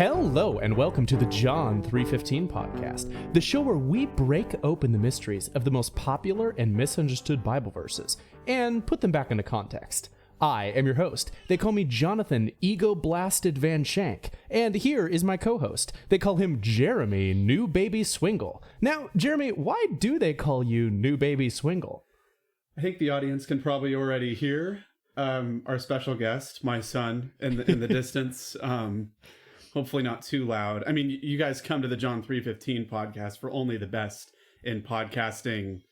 Hello and welcome to the John 3:15 podcast, the show where we break open the mysteries of the most popular and misunderstood Bible verses and put them back into context. I am your host. They call me Jonathan Ego Blasted Van Shank, and here is my co-host. They call him Jeremy New Baby Swingle. Now, Jeremy, why do they call you New Baby Swingle? I think the audience can probably already hear our special guest, my son, in the distance. Hopefully not too loud. I mean, you guys come to the John 3:15 podcast for only the best in podcasting,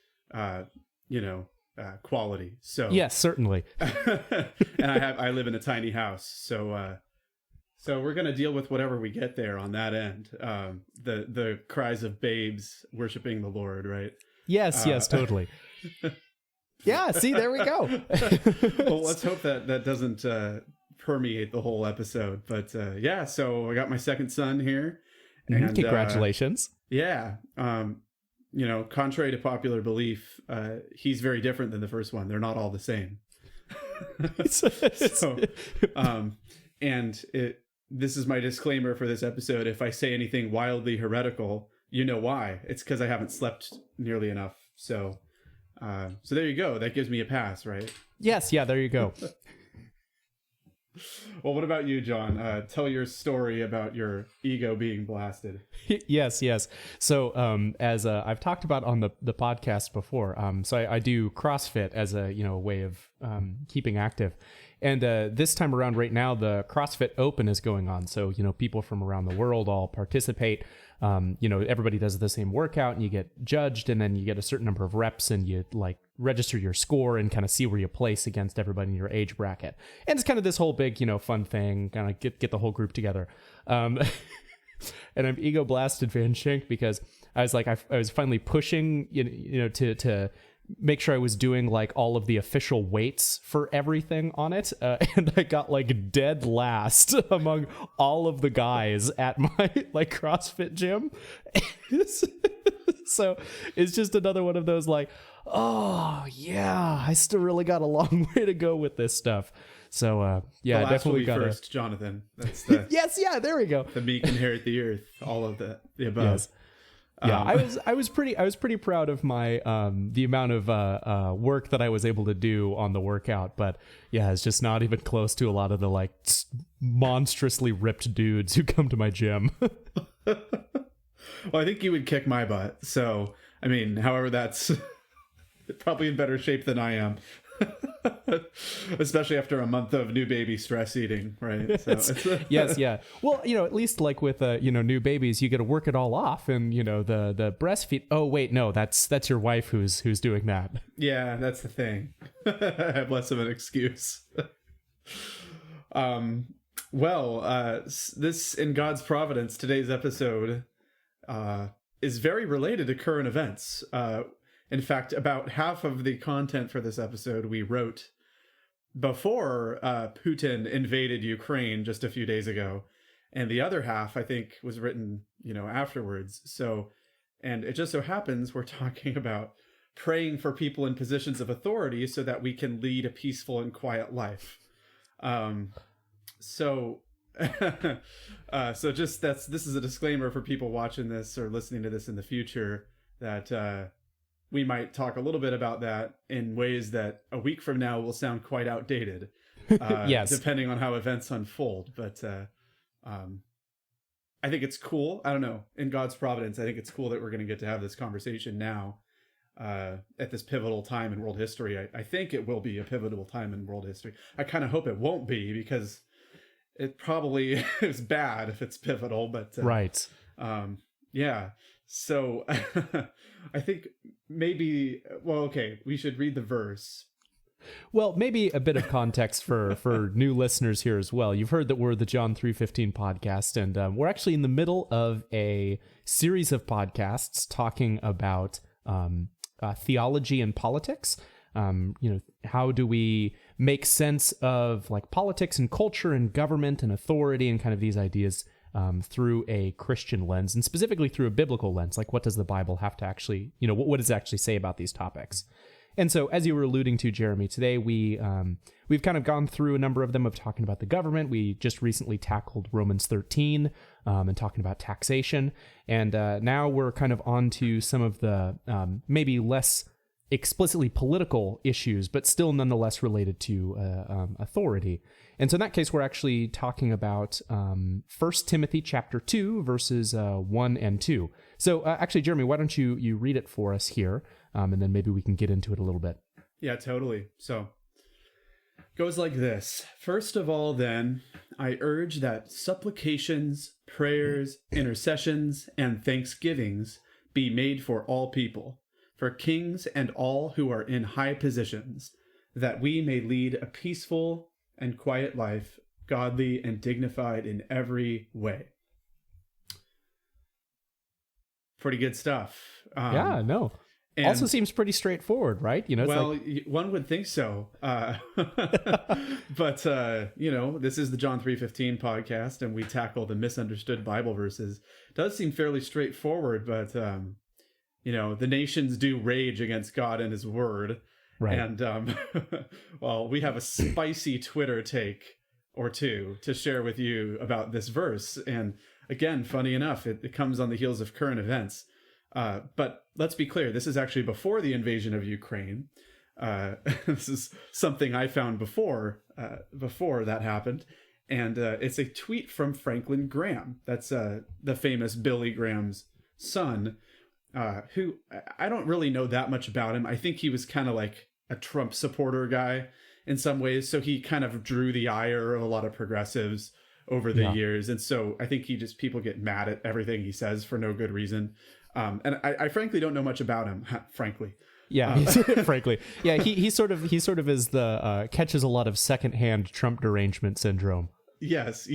quality. So yes, certainly. And I live in a tiny house, so we're gonna deal with whatever we get there on that end. The cries of babes worshiping the Lord, right? Yes, totally. Yeah, see, there we go. Well, let's hope that doesn't permeate the whole episode. But so I got my second son here. And congratulations. Contrary to popular belief, he's very different than the first one. They're not all the same. This is my disclaimer for this episode. If I say anything wildly heretical, you know why. It's because I haven't slept nearly enough. So there you go. That gives me a pass, right? Yes, yeah, there you go. Well, what about you, John? Tell your story about your ego being blasted. Yes. So, as I've talked about on the podcast before, so I do CrossFit as a way of keeping active, and this time around, right now, the CrossFit Open is going on. So people from around the world all participate. Everybody does the same workout, and you get judged, and then you get a certain number of reps, and you register your score and kind of see where you place against everybody in your age bracket. And it's kind of this whole big, fun thing, kind of get the whole group together. And I'm ego blasted Van Shank because I was I was finally pushing, to make sure I was doing all of the official weights for everything on it. And I got dead last among all of the guys at my CrossFit gym. So it's just another one of those oh yeah, I still really got a long way to go with this stuff. So I definitely got first, Jonathan. That's the yes, yeah, there we go. The meek inherit the earth. All of the above. Yes. Yeah, I was pretty proud of my the amount of work that I was able to do on the workout, but yeah, it's just not even close to a lot of the monstrously ripped dudes who come to my gym. Well, I think you would kick my butt. So, I mean, however, that's probably in better shape than I am. Especially after a month of new baby stress eating, right? So yes, yeah. Well, at least with new babies, you get to work it all off, and the breastfeed. Oh wait, no, that's your wife who's doing that. Yeah, that's the thing. I have less of an excuse. This in God's providence, today's episode is very related to current events. In fact, about half of the content for this episode we wrote before Putin invaded Ukraine just a few days ago. And the other half, I think, was written, afterwards. So, and it just so happens we're talking about praying for people in positions of authority so that we can lead a peaceful and quiet life. So this is a disclaimer for people watching this or listening to this in the future that we might talk a little bit about that in ways that a week from now will sound quite outdated, yes, depending on how events unfold. But I think it's cool. I don't know. In God's providence, I think it's cool that we're going to get to have this conversation now at this pivotal time in world history. I think it will be a pivotal time in world history. I kind of hope it won't be, because it probably is bad if it's pivotal. But right. Yeah. So I think maybe, we should read the verse. Well, maybe a bit of context for new listeners here as well. You've heard that we're the John 3:15 podcast, and we're actually in the middle of a series of podcasts talking about theology and politics. How do we make sense of politics and culture and government and authority and kind of these ideas through a Christian lens, and specifically through a biblical lens? What does the Bible have to actually, what does it actually say about these topics? And so, as you were alluding to, Jeremy, today we've kind of gone through a number of them of talking about the government. We just recently tackled Romans 13 and talking about taxation. And now we're kind of on to some of the maybe less explicitly political issues, but still nonetheless related to authority. And so in that case, we're actually talking about 1 Timothy chapter 2, verses 1 and 2. So actually, Jeremy, why don't you read it for us here, and then maybe we can get into it a little bit. Yeah, totally. So goes like this. First of all, then, I urge that supplications, prayers, intercessions, and thanksgivings be made for all people, for kings and all who are in high positions, that we may lead a peaceful and quiet life, godly and dignified in every way. Pretty good stuff. Yeah, no. Also seems pretty straightforward, right? You know, it's one would think so. But, this is the John 3:15 podcast, and we tackle the misunderstood Bible verses. It does seem fairly straightforward, but, the nations do rage against God and his word. Right. And, we have a spicy Twitter take or two to share with you about this verse. And again, funny enough, it comes on the heels of current events. But let's be clear, this is actually before the invasion of Ukraine. This is something I found before that happened. And it's a tweet from Franklin Graham. That's the famous Billy Graham's son, who I don't really know that much about him. I think he was kind of like a Trump supporter guy in some ways. So he kind of drew the ire of a lot of progressives over the years. And so I think people get mad at everything he says for no good reason. And I frankly don't know much about him, frankly. Yeah, frankly. Yeah, he sort of is the catches a lot of secondhand Trump derangement syndrome. Yes.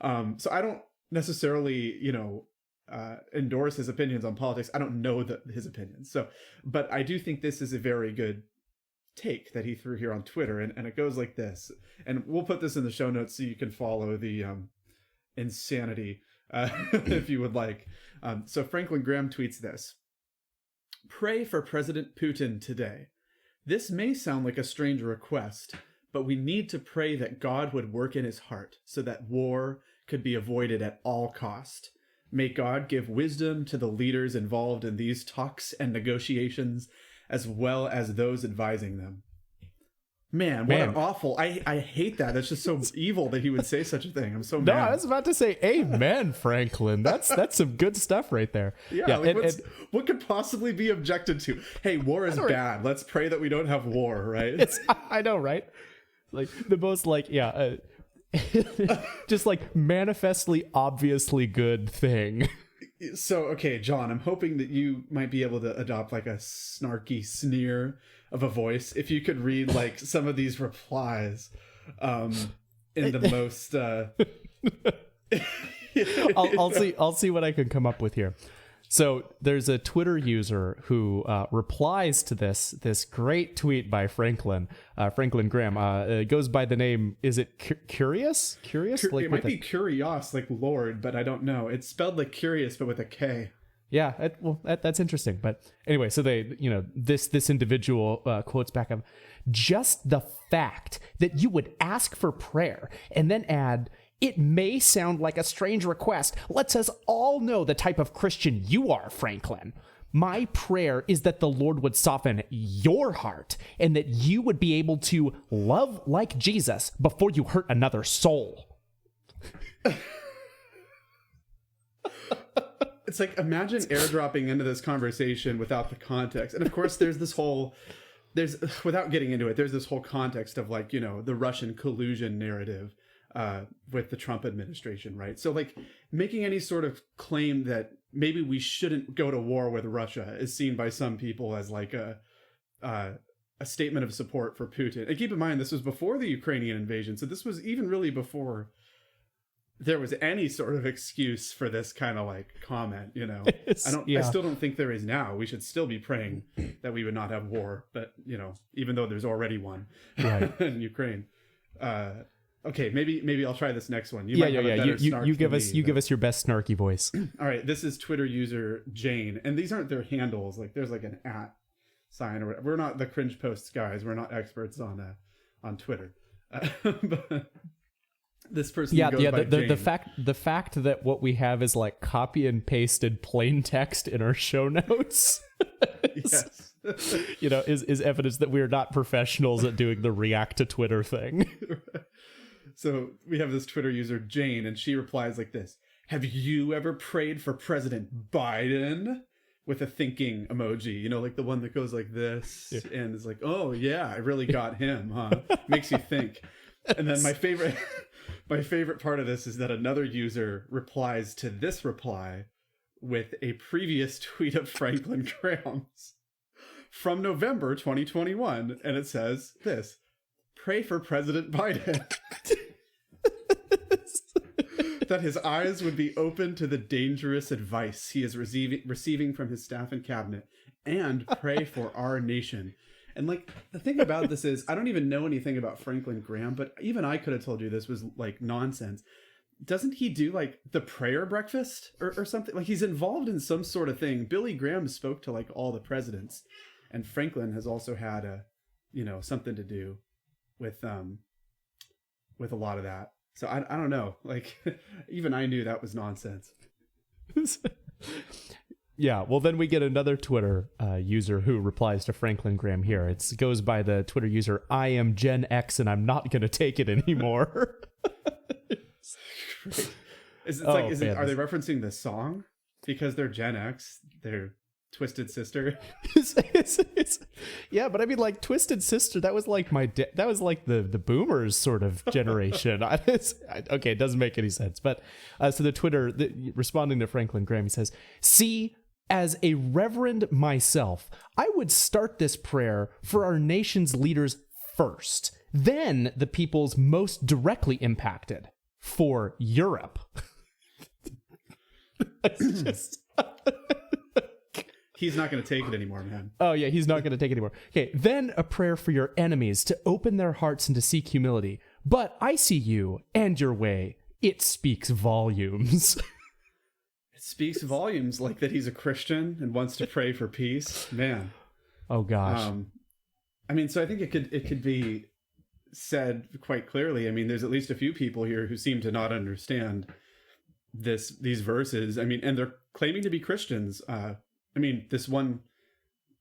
So I don't necessarily, endorse his opinions on politics. I don't know his opinions. But I do think this is a very good take that he threw here on Twitter. And it goes like this. And we'll put this in the show notes so you can follow the insanity if you would like. So Franklin Graham tweets this. Pray for President Putin today. This may sound like a strange request, but we need to pray that God would work in his heart so that war could be avoided at all cost. May God give wisdom to the leaders involved in these talks and negotiations, as well as those advising them. Man, what an awful... I hate that. That's just so evil that he would say such a thing. I'm so mad. No, I was about to say, amen, Franklin. That's some good stuff right there. Yeah, what could possibly be objected to? Hey, war is bad. Let's pray that we don't have war, right? I know, right? Like, the most, just, manifestly, obviously good thing. So, okay, John, I'm hoping that you might be able to adopt, a snarky sneer of a voice. If you could read some of these replies in the most I'll see what I can come up with here. So there's a Twitter user who replies to this great tweet by Franklin Graham. It goes by the name, is it Curious? It might be Curios, like Lord, but I don't know. It's spelled like curious, but with a K. Yeah, that's interesting. But anyway, so this individual quotes back up, just the fact that you would ask for prayer and then add, it may sound like a strange request, lets us all know the type of Christian you are, Franklin. My prayer is that the Lord would soften your heart and that you would be able to love like Jesus before you hurt another soul. It's like, imagine airdropping into this conversation without the context. And of course, without getting into it, there's this whole context of the Russian collusion narrative with the Trump administration, right? So making any sort of claim that maybe we shouldn't go to war with Russia is seen by some people as a statement of support for Putin. And keep in mind, this was before the Ukrainian invasion. So this was even really before there was any sort of excuse for this kind of comment, I still don't think there is now. We should still be praying that we would not have war, but even though there's already one in Ukraine. Okay, maybe I'll try this next one. You give us your best snarky voice. All right, this is Twitter user Jane, and these aren't their handles. There's an @ sign or whatever. We're not the cringe posts guys. We're not experts on Twitter. But this person goes by Jane. The fact that what we have is like copy and pasted plain text in our show notes Yes. is evidence that we're not professionals at doing the react to Twitter thing. So we have this Twitter user, Jane, and she replies like this: "Have you ever prayed for President Biden?" With a thinking emoji, like the one that goes like this, and is like, "Oh yeah, I really got him, huh?" Makes you think. And then my favorite part of this is that another user replies to this reply with a previous tweet of Franklin Graham's from November 2021, and it says this: "Pray for President Biden." That his eyes would be open to the dangerous advice he is receiving from his staff and cabinet, and pray for our nation. And like the thing about this is, I don't even know anything about Franklin Graham, but even I could have told you this was like nonsense. Doesn't he do like the prayer breakfast or something? Like he's involved in some sort of thing. Billy Graham spoke to like all the presidents, and Franklin has also had something to do with a lot of that. So I don't know, like even I knew that was nonsense. Yeah, well then we get another Twitter user who replies to Franklin Graham here. It goes by the Twitter user, "I am Gen X and I'm not going to take it anymore." Are they referencing the song? Because they're Gen X, they're Twisted Sister. Yeah, but I mean, like Twisted Sister, that was like that was like the boomers sort of generation. Okay, it doesn't make any sense. But so the Twitter responding to Franklin Graham, he says, "See, as a reverend myself, I would start this prayer for our nation's leaders first, then the peoples most directly impacted, for Europe." It's just... He's not going to take it anymore, man. Oh, yeah, he's not going to take it anymore. Okay, then a prayer for your enemies to open their hearts and to seek humility. But I see you and your way. It speaks volumes. It speaks volumes, like that he's a Christian and wants to pray for peace. Man. Oh, gosh. I mean, so I think it could be said quite clearly. I mean, there's at least a few people here who seem to not understand these verses. I mean, and they're claiming to be Christians. I mean, this one,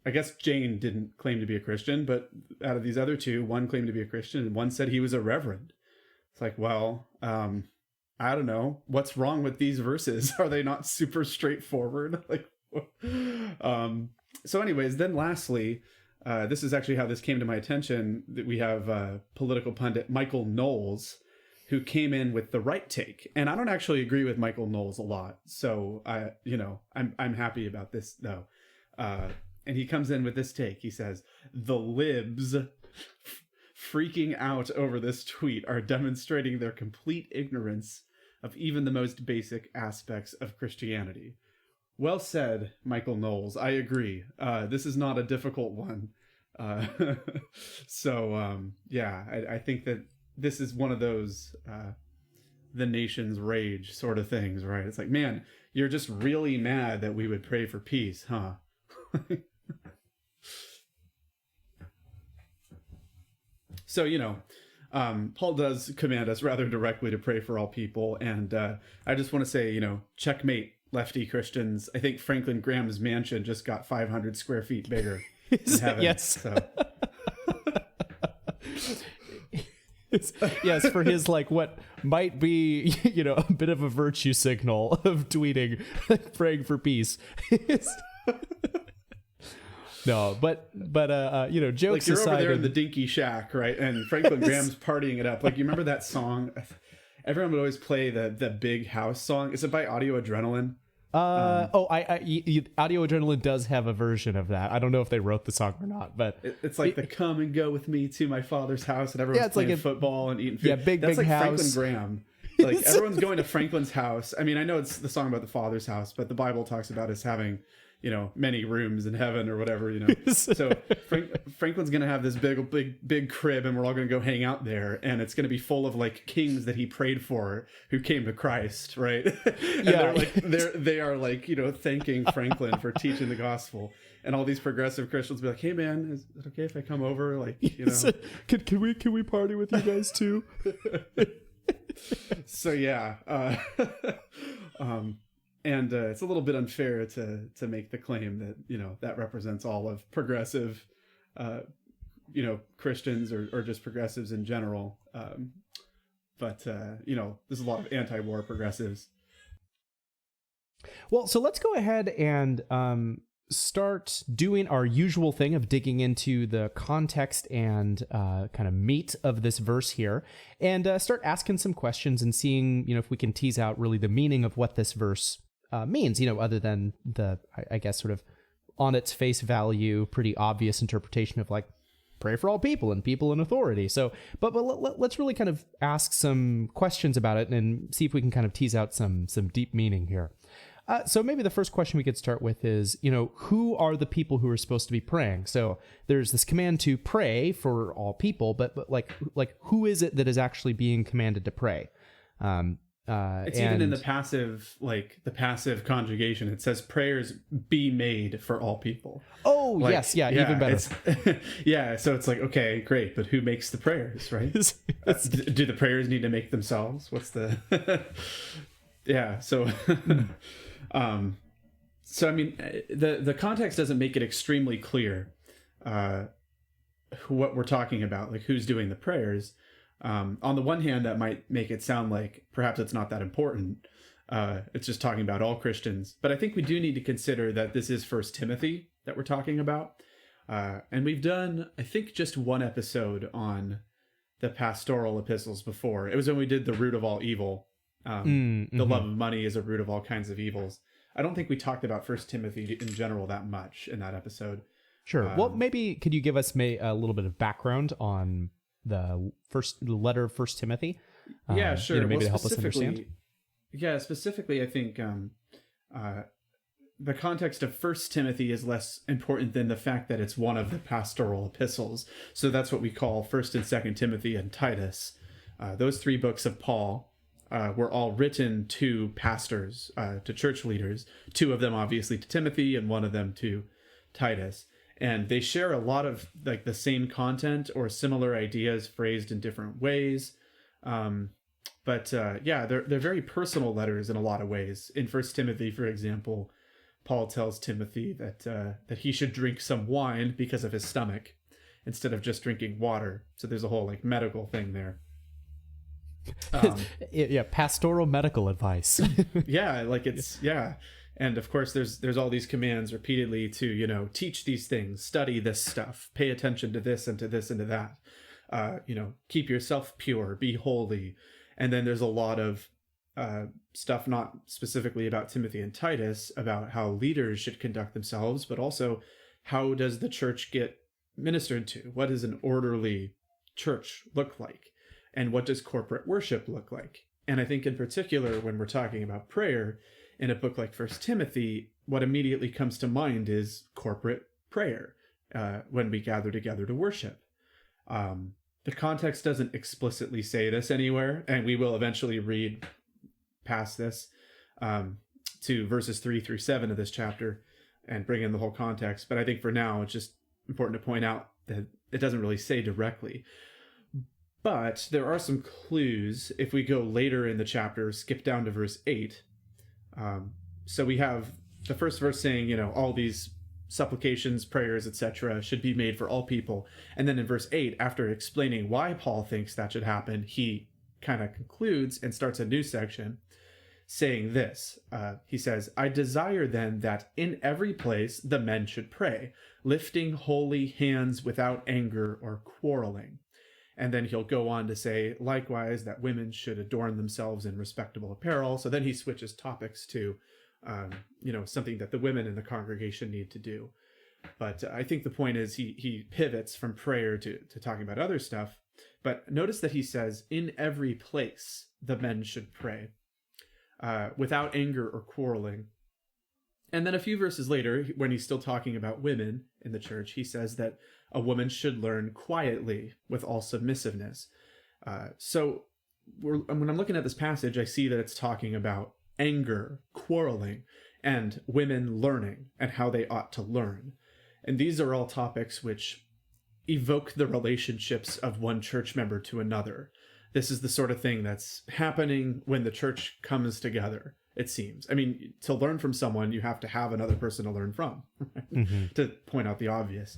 I guess Jane didn't claim to be a Christian, but out of these other two, one claimed to be a Christian and one said he was a reverend. It's like, well, I don't know. What's wrong with these verses? Are they not super straightforward? Like, so anyways, then lastly, this is actually how this came to my attention, that we have political pundit Michael Knowles, who came in with the right take. And I don't actually agree with Michael Knowles a lot. So I'm happy about this though. And he comes in with this take. He says, "The libs freaking out over this tweet are demonstrating their complete ignorance of even the most basic aspects of Christianity." Well said, Michael Knowles. I agree. This is not a difficult one. I think that this is one of those the nation's rage sort of things, right? It's like, man, you're just really mad that we would pray for peace, huh? So, Paul does command us rather directly to pray for all people. And I just want to say, checkmate, lefty Christians. I think Franklin Graham's mansion just got 500 square feet bigger in heaven. Yes. So. Yes, for his like what might be a bit of a virtue signal of tweeting praying for peace. No, but jokes like you're aside, over there in the dinky shack, right? And Franklin Graham's partying it up. Like, you remember that song? Everyone would always play the Big House song. Is it by Audio Adrenaline? Audio Adrenaline does have a version of that. I don't know if they wrote the song or not, but it's like the "Come and Go with Me to My Father's House," and everyone's playing football and eating food. Yeah, That's like house. Franklin Graham. Like, everyone's going to Franklin's house. I mean, I know it's the song about the Father's house, but the Bible talks about us having, many rooms in heaven or whatever, So Franklin's going to have this big crib, and we're all going to go hang out there. And it's going to be full of like kings that he prayed for who came to Christ. Right. And they are like, thanking Franklin for teaching the gospel. and all these progressive Christians will be like, hey man, is it okay if I come over? Like, you know, can we party with you guys too? So yeah, and it's a little bit unfair to make the claim that, you know, that represents all of progressive, you know, Christians or just progressives in general. But you know, there's a lot of anti-war progressives. Well, so let's go ahead and start doing our usual thing of digging into the context and kind of meat of this verse here, and start asking some questions and seeing, you know, if we can tease out really the meaning of what this verse means, you know, other than the, I guess, sort of on its face value, pretty obvious interpretation of like, pray for all people and people in authority. So, but let's really kind of ask some questions about it and see if we can kind of tease out some deep meaning here. So maybe the first question we could start with is, you know, who are the people who are supposed to be praying? So there's this command to pray for all people, but like who is it that is actually being commanded to pray? It's even in the passive conjugation. It says prayers be made for all people. Oh, like, yes. Yeah. Even better. Yeah. So it's like, okay, great. But who makes the prayers, right? Do the prayers need to make themselves? What's the, yeah. So, so, I mean, the context doesn't make it extremely clear, what we're talking about, like who's doing the prayers. On the one hand, that might make it sound like perhaps it's not that important. It's just talking about all Christians. But I think we do need to consider that this is 1 Timothy that we're talking about. And we've done, I think, just one episode on the pastoral epistles before. It was when we did the root of all evil. The love of money is a root of all kinds of evils. I don't think we talked about 1 Timothy in general that much in that episode. Sure. Well, maybe could you give us a little bit of background on the letter of 1 Timothy? Yeah, sure. You know, maybe to help us understand. Yeah, specifically, I think the context of 1 Timothy is less important than the fact that it's one of the pastoral epistles. So that's what we call 1 and 2 Timothy and Titus. Those three books of Paul were all written to pastors, to church leaders. Two of them, obviously, to Timothy, and one of them to Titus. And they share a lot of like the same content or similar ideas phrased in different ways. But they're very personal letters in a lot of ways. In 1 Timothy, for example, Paul tells Timothy that he should drink some wine because of his stomach instead of just drinking water. So there's a whole like medical thing there. Yeah, pastoral medical advice. Yeah, like it's and of course there's all these commands repeatedly to, you know, teach these things, study this stuff, pay attention to this and to this and to that, you know, keep yourself pure, be holy. And then there's a lot of stuff not specifically about Timothy and Titus about how leaders should conduct themselves, but also how does the church get ministered to? What does an orderly church look like? And what does corporate worship look like? And I think in particular, when we're talking about prayer in a book like 1 Timothy, what immediately comes to mind is corporate prayer when we gather together to worship. The context doesn't explicitly say this anywhere, and we will eventually read past this to verses 3 through 7 of this chapter and bring in the whole context. But I think for now, it's just important to point out that it doesn't really say directly. But there are some clues if we go later in the chapter, skip down to verse 8. So we have the first verse saying, you know, all these supplications, prayers, etc. should be made for all people. And then in verse 8, after explaining why Paul thinks that should happen, he kind of concludes and starts a new section saying this. He says, I desire then that in every place the men should pray, lifting holy hands without anger or quarreling. And then he'll go on to say, likewise, that women should adorn themselves in respectable apparel. So then he switches topics to, you know, something that the women in the congregation need to do. But I think the point is he pivots from prayer to talking about other stuff. But notice that he says, in every place, the men should pray without anger or quarreling. And then a few verses later, when he's still talking about women in the church, he says that a woman should learn quietly with all submissiveness. So when I'm looking at this passage, I see that it's talking about anger, quarreling, and women learning and how they ought to learn. And these are all topics which evoke the relationships of one church member to another. This is the sort of thing that's happening when the church comes together, it seems. I mean, to learn from someone, you have to have another person to learn from, right? To point out the obvious.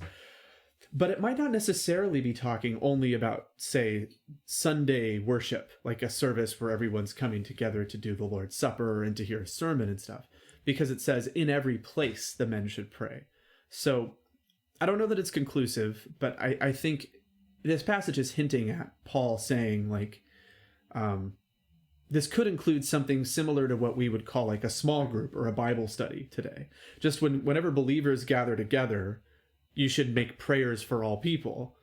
But it might not necessarily be talking only about, say, Sunday worship, like a service where everyone's coming together to do the Lord's Supper and to hear a sermon and stuff, because it says, in every place the men should pray. So I don't know that it's conclusive, but I think this passage is hinting at Paul saying, like, this could include something similar to what we would call like a small group or a Bible study today. Just whenever believers gather together, you should make prayers for all people.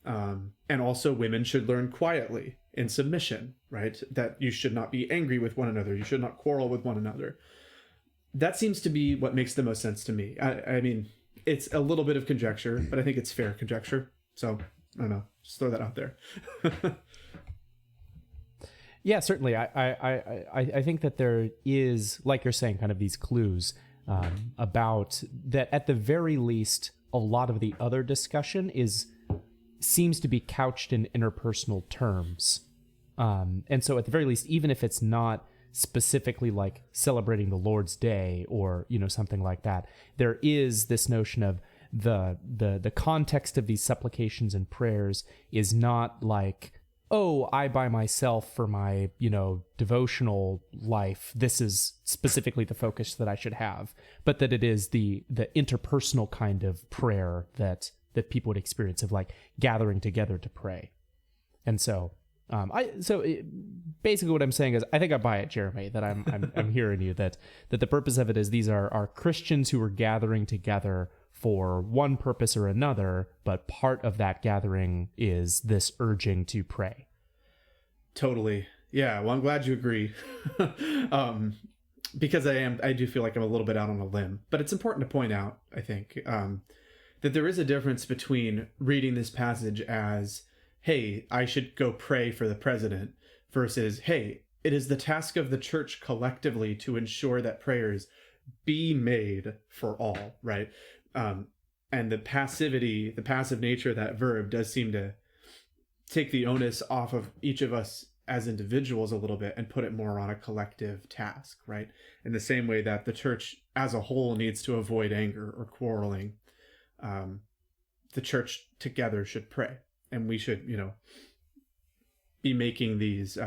And also women should learn quietly in submission, right? That you should not be angry with one another. You should not quarrel with one another. That seems to be what makes the most sense to me. I mean, it's a little bit of conjecture, but I think it's fair conjecture. So I don't know, just throw that out there. Yeah, certainly. I think that there is, like you're saying, kind of these clues about that. At the very least, a lot of the other discussion seems to be couched in interpersonal terms, and so at the very least, even if it's not specifically like celebrating the Lord's Day or something like that, there is this notion of the context of these supplications and prayers is not like, oh, I by myself for my, devotional life, this is specifically the focus that I should have, but that it is the interpersonal kind of prayer that people would experience, of like gathering together to pray. And so, basically what I'm saying is, I think I buy it, Jeremy, that I'm hearing you, that the purpose of it is these are Christians who are gathering together for one purpose or another, but part of that gathering is this urging to pray. Totally. Yeah. Well, I'm glad you agree. Because I do feel like I'm a little bit out on a limb, but it's important to point out, I think, that there is a difference between reading this passage as, hey, I should go pray for the president, versus, hey, it is the task of the church collectively to ensure that prayers be made for all, right? And the passive nature of that verb does seem to take the onus off of each of us as individuals a little bit and put it more on a collective task, right? In the same way that the church as a whole needs to avoid anger or quarreling, the church together should pray, and we should, be making these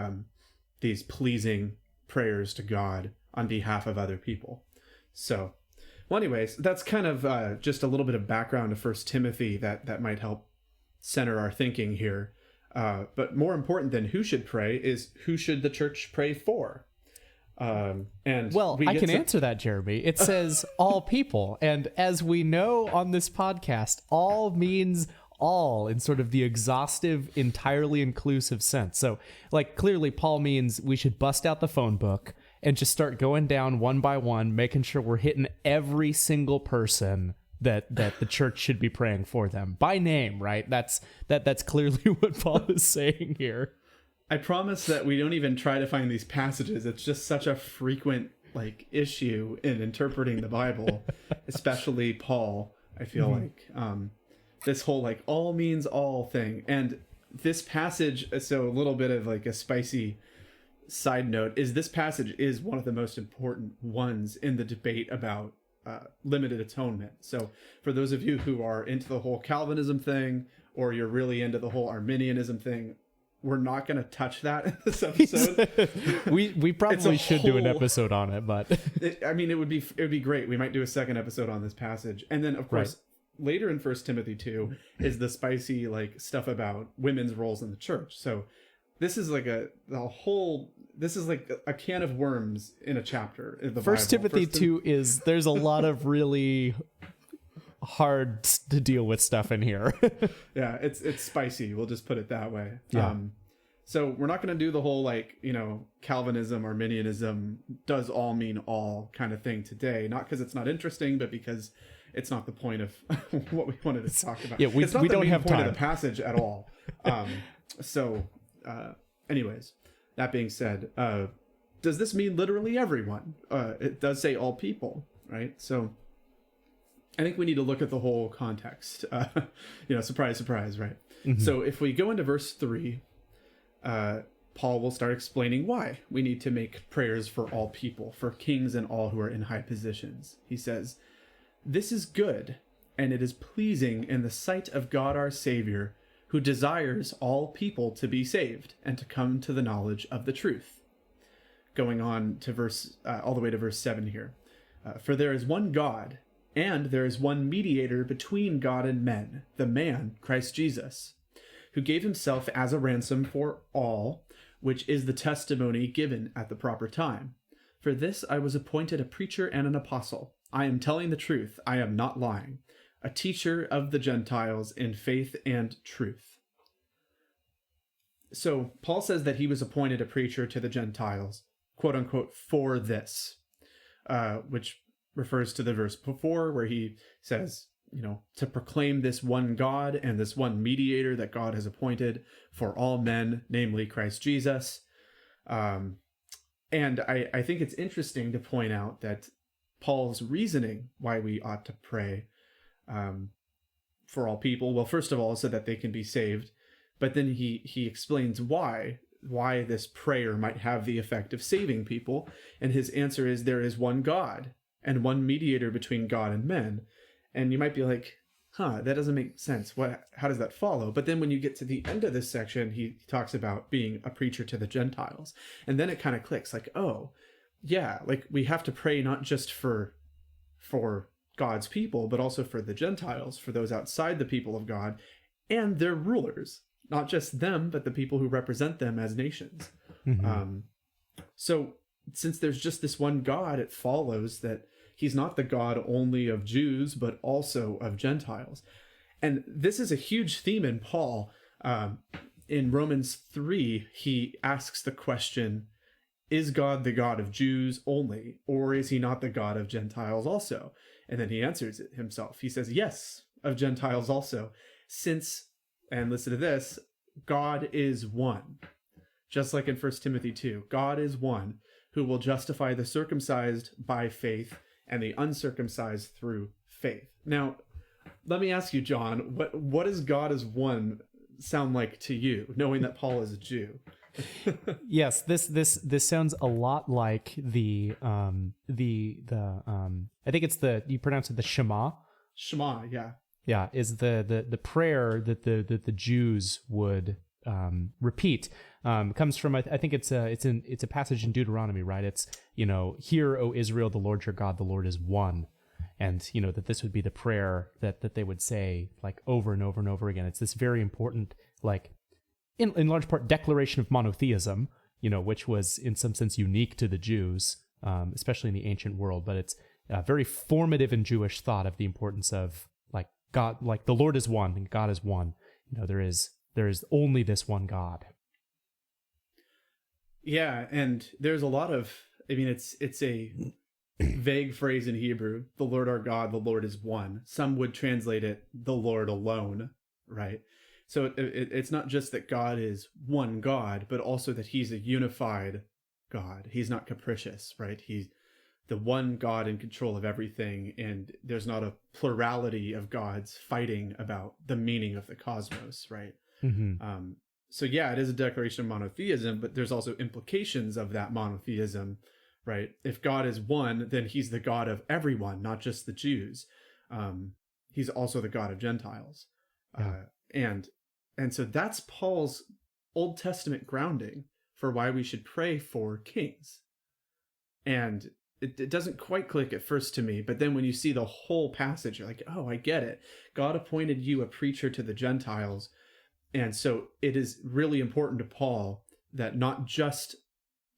pleasing prayers to God on behalf of other people. So, well, anyways, that's kind of just a little bit of background to 1 Timothy that might help center our thinking here. But more important than who should pray is who should the church pray for. And I can answer that, Jeremy. It says all people. And as we know on this podcast, all means all in sort of the exhaustive, entirely inclusive sense. So like clearly Paul means we should bust out the phone book and just start going down one by one, making sure we're hitting every single person that the church should be praying for them by name, right? That's clearly what Paul is saying here. I promise that we don't even try to find these passages. It's just such a frequent issue in interpreting the Bible, especially Paul. I feel like this whole all means all thing, and this passage. So a little bit of a spicy side note is this passage is one of the most important ones in the debate about limited atonement. So for those of you who are into the whole Calvinism thing, or you're really into the whole Arminianism thing, we're not going to touch that in this episode. we probably should do an episode on it, but it would be great. We might do a second episode on this passage, and then of course later in 1 Timothy 2 is the spicy stuff about women's roles in the church. So this is this is like a can of worms in a chapter in the Bible. 1 Timothy 2 is, there's a lot of really hard to deal with stuff in here. Yeah, it's spicy. We'll just put it that way. Yeah. So we're not going to do the whole Calvinism, Arminianism, does all mean all kind of thing today. Not because it's not interesting, but because it's not the point of what we wanted to talk about. Yeah, we don't have time. Point of the passage at all. Anyways, that being said, does this mean literally everyone? It does say all people, right? So I think we need to look at the whole context. Surprise, surprise, right? Mm-hmm. So if we go into verse 3, Paul will start explaining why we need to make prayers for all people, for kings and all who are in high positions. He says, "This is good, and it is pleasing in the sight of God our Savior, who desires all people to be saved and to come to the knowledge of the truth." Going on to all the way to verse 7 here. "For there is one God, and there is one mediator between God and men, the man, Christ Jesus, who gave himself as a ransom for all, which is the testimony given at the proper time. For this I was appointed a preacher and an apostle. I am telling the truth, I am not lying, a teacher of the Gentiles in faith and truth." So Paul says that he was appointed a preacher to the Gentiles, quote unquote, for this, which refers to the verse before where he says, to proclaim this one God and this one mediator that God has appointed for all men, namely Christ Jesus. And I think it's interesting to point out that Paul's reasoning why we ought to pray for all people, well, first of all, so that they can be saved, but then he explains why this prayer might have the effect of saving people, and his answer is there is one God and one mediator between God and men. And you might be like, that doesn't make sense. How does that follow? But then when you get to the end of this section, he talks about being a preacher to the Gentiles. And then it kind of clicks like, oh, yeah, like we have to pray not just for God's people, but also for the Gentiles, for those outside the people of God and their rulers, not just them, but the people who represent them as nations. Mm-hmm. So since there's just this one God, it follows that he's not the God only of Jews, but also of Gentiles. And this is a huge theme in Paul. In Romans 3, he asks the question, is God the God of Jews only, or is he not the God of Gentiles also? And then he answers it himself. He says, yes, of Gentiles also, since, and listen to this, God is one. Just like in 1 Timothy 2, God is one who will justify the circumcised by faith and the uncircumcised through faith. Now, let me ask you, John, what does God as one sound like to you, knowing that Paul is a Jew? Yes, this sounds a lot like the I think it's you pronounce it the Shema. Shema, yeah. Yeah, is the prayer that the Jews would repeat. Comes from I think it's a passage in Deuteronomy, right? It's hear, O Israel, the Lord your God, the Lord is one, and that this would be the prayer that they would say like over and over and over again. It's this very important, like in large part, declaration of monotheism, which was in some sense unique to the Jews, especially in the ancient world. But it's very formative in Jewish thought of the importance of like God, like the Lord is one and God is one. There is only this one God. Yeah, and there's a lot of, it's a vague phrase in Hebrew, the Lord our God, the Lord is one. Some would translate it, the Lord alone, right? So it's not just that God is one God, but also that he's a unified God. He's not capricious, right? He's the one God in control of everything, and there's not a plurality of gods fighting about the meaning of the cosmos, right? Mm-hmm. So yeah, it is a declaration of monotheism, but there's also implications of that monotheism, right? If God is one, then he's the God of everyone, not just the Jews. He's also the God of Gentiles. Yeah. And so that's Paul's Old Testament grounding for why we should pray for kings. And it doesn't quite click at first to me, but then when you see the whole passage, you're like, oh, I get it. God appointed you a preacher to the Gentiles. And so it is really important to Paul that not just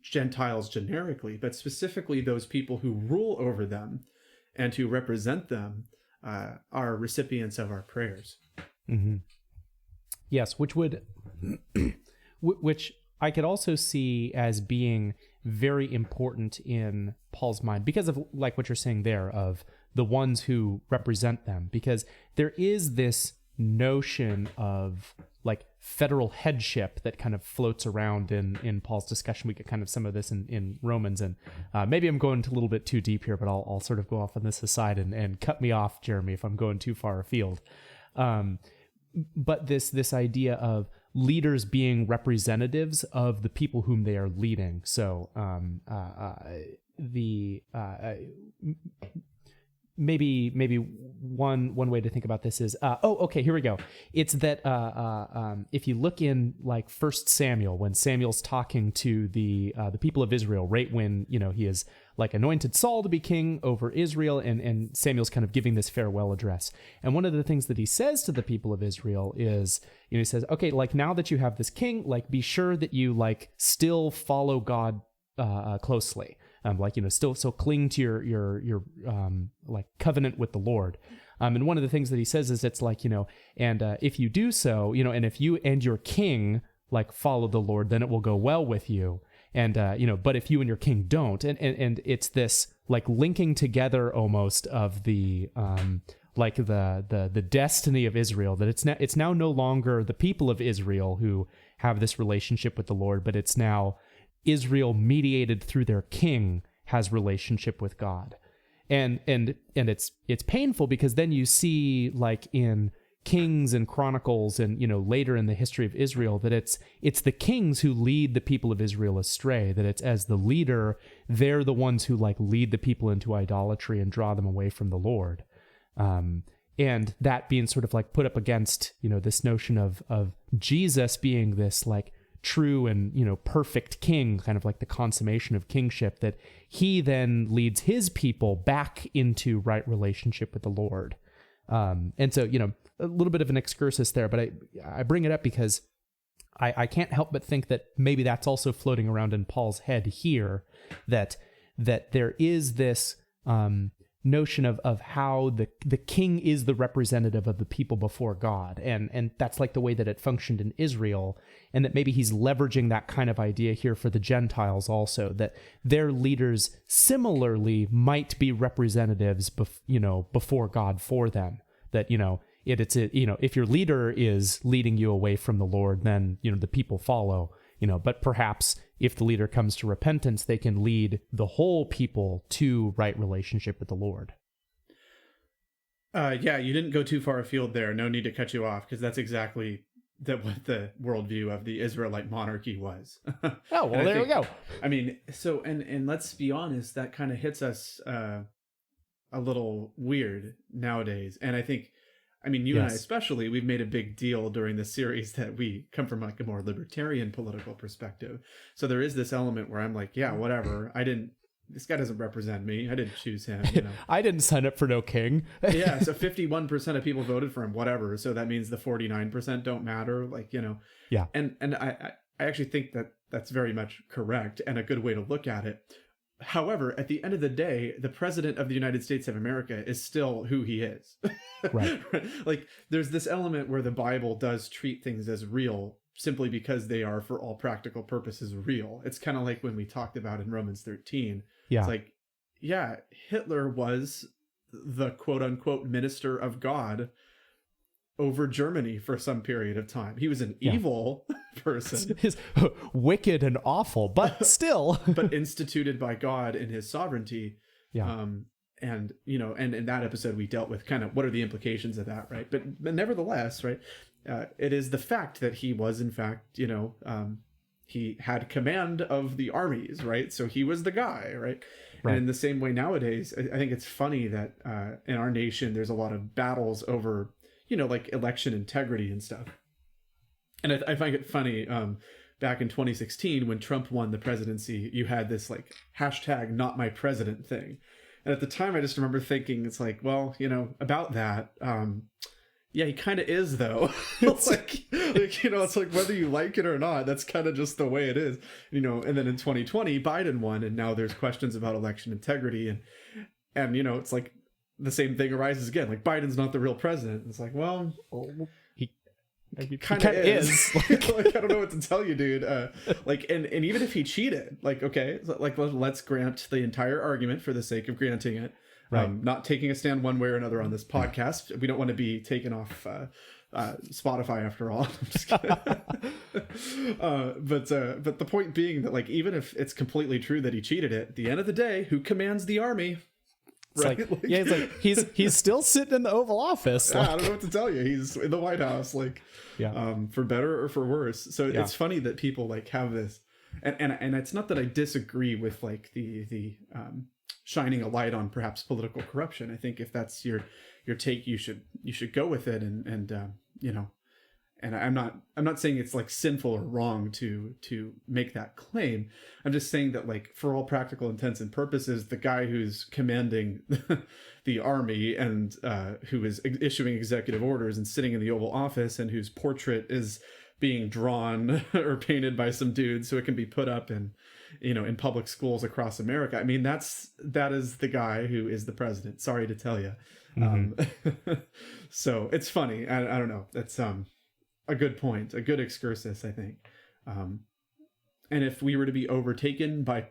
Gentiles generically, but specifically those people who rule over them and who represent them are recipients of our prayers. Mm-hmm. Yes, which I could also see as being very important in Paul's mind because of like what you're saying there of the ones who represent them, because there is this notion of like federal headship that kind of floats around in Paul's discussion. We get kind of some of this in Romans, and maybe I'm going a little bit too deep here, but I'll sort of go off on this aside and cut me off, Jeremy, if I'm going too far afield. But this idea of leaders being representatives of the people whom they are leading. So maybe one way to think about this is okay, here we go. It's that if you look in like 1 Samuel, when Samuel's talking to the people of Israel, right when he is like anointed Saul to be king over Israel, and Samuel's kind of giving this farewell address. And one of the things that he says to the people of Israel is, he says, okay, like now that you have this king, like be sure that you like still follow God closely. Still cling to your like covenant with the Lord. And one of the things that he says is it's like, and if you do so, and if you and your king like follow the Lord, then it will go well with you. And, but if you and your king don't, and it's this like linking together almost of the, like the destiny of Israel, that it's now no longer the people of Israel who have this relationship with the Lord, but it's now Israel mediated through their king has relationship with God. And it's painful because then you see like in Kings and Chronicles and later in the history of Israel that it's the kings who lead the people of Israel astray, that it's as the leader they're the ones who like lead the people into idolatry and draw them away from the Lord. And that being sort of like put up against this notion of Jesus being this like true and perfect king, kind of like the consummation of kingship, that he then leads his people back into right relationship with the Lord. And so a little bit of an excursus there, but I bring it up because I can't help but think that maybe that's also floating around in Paul's head here, that there is this notion of how the king is the representative of the people before God, and that's like the way that it functioned in Israel, and that maybe he's leveraging that kind of idea here for the Gentiles also, that their leaders similarly might be representatives before God for them, that if your leader is leading you away from the Lord, then the people follow, but perhaps if the leader comes to repentance, they can lead the whole people to right relationship with the Lord. Yeah, you didn't go too far afield there. No need to cut you off, because that's exactly what the worldview of the Israelite monarchy was. Oh, well, there we go. I mean, so, and let's be honest, that kind of hits us a little weird nowadays. And I think, you and I especially, we've made a big deal during the series that we come from like a more libertarian political perspective. So there is this element where I'm like, yeah, whatever. This guy doesn't represent me. I didn't choose him. I didn't sign up for no king. Yeah. So 51% of people voted for him, whatever. So that means the 49% don't matter. Yeah. And I actually think that that's very much correct and a good way to look at it. However, at the end of the day, the president of the United States of America is still who he is. Right. Like, there's this element where the Bible does treat things as real simply because they are, for all practical purposes, real. It's kind of like when we talked about in Romans 13. Yeah. It's like, yeah, Hitler was the quote-unquote minister of God over Germany for some period of time. He was an evil person. He's wicked and awful, but still. But instituted by God in his sovereignty. Yeah. And in that episode, we dealt with kind of what are the implications of that, right? But nevertheless, right, it is the fact that he was, in fact, he had command of the armies, right? So he was the guy, right? And in the same way nowadays, I think it's funny that in our nation, there's a lot of battles over like election integrity and stuff. And I find it funny, back in 2016, when Trump won the presidency, you had this like hashtag not my president thing. And at the time, I just remember thinking, it's like, well, about that, yeah, he kind of is, though. It's like, it's like whether you like it or not, that's kind of just the way it is, and then in 2020, Biden won, and now there's questions about election integrity. And it's like, the same thing arises again. Like, Biden's not the real president. It's like, well, he kind of is. Like, I don't know what to tell you, dude. And even if he cheated, like, okay, like let's grant the entire argument for the sake of granting it. Right. Not taking a stand one way or another on this podcast. We don't want to be taken off Spotify after all. I'm just kidding. But the point being that, like, even if it's completely true that he cheated it, at the end of the day, who commands the army? It's right? it's like he's still sitting in the Oval Office. Yeah, I don't know what to tell you. He's in the White House, like, for better or for worse. So it's funny that people like have this, and it's not that I disagree with like the shining a light on perhaps political corruption. I think if that's your take, you should go with it, and and I'm not saying it's like sinful or wrong to make that claim. I'm just saying that, like, for all practical intents and purposes, the guy who's commanding the army and who is issuing executive orders and sitting in the Oval Office and whose portrait is being drawn or painted by some dudes so it can be put up in public schools across America. I mean, that is the guy who is the president. Sorry to tell you. So it's funny. I don't know. That's a good point, a good excursus, I think. And if we were to be overtaken by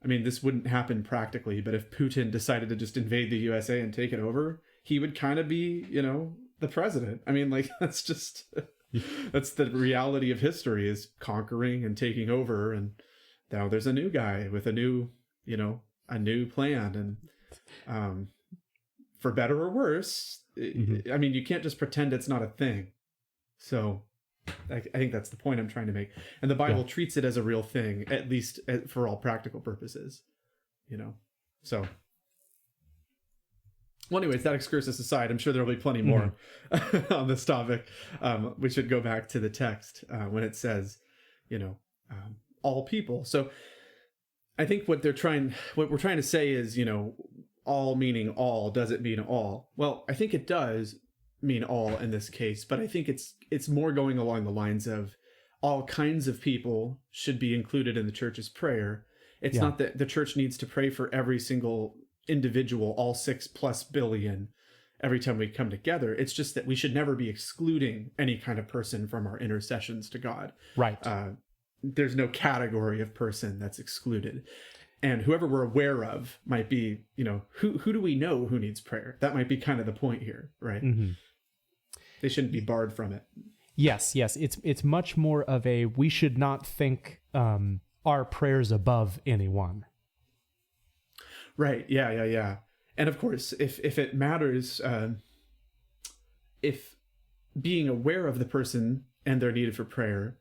I mean, this wouldn't happen practically, but if Putin decided to just invade the USA and take it over, he would kind of be, the president. I mean, like, that's just, that's the reality of history, is conquering and taking over. And now there's a new guy with a new plan. And for better or worse, I mean, you can't just pretend it's not a thing. So I think that's the point I'm trying to make. And the Bible treats it as a real thing, at least for all practical purposes, So, well, anyways, that excursus aside, I'm sure there'll be plenty more on this topic. We should go back to the text when it says, all people. So I think what we're trying to say is, all meaning all. Does it mean all? Well, I think it does mean all in this case, but I think it's more going along the lines of all kinds of people should be included in the church's prayer. It's not that the church needs to pray for every single individual, all 6+ billion, every time we come together. It's just that we should never be excluding any kind of person from our intercessions to God. Right. There's no category of person that's excluded. And whoever we're aware of might be, who do we know who needs prayer? That might be kind of the point here, right? They shouldn't be barred from it. Yes. It's much more of a, we should not think our prayers above anyone. Right. Yeah. And of course, if it matters, if being aware of the person and their need for prayer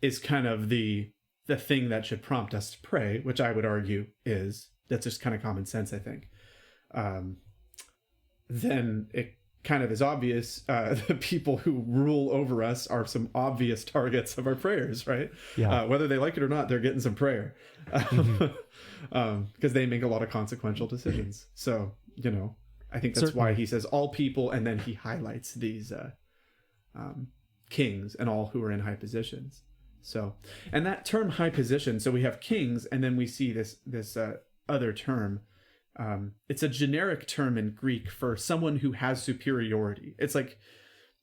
is kind of the thing that should prompt us to pray, which I would argue that's just kind of common sense, I think, then it kind of is obvious. The people who rule over us are some obvious targets of our prayers, right? Yeah. Whether they like it or not, they're getting some prayer, because they make a lot of consequential decisions. So, I think that's why he says all people, and then he highlights these kings and all who are in high positions. So, and that term high position, so we have kings, and then we see this other term. It's a generic term in Greek for someone who has superiority. It's like,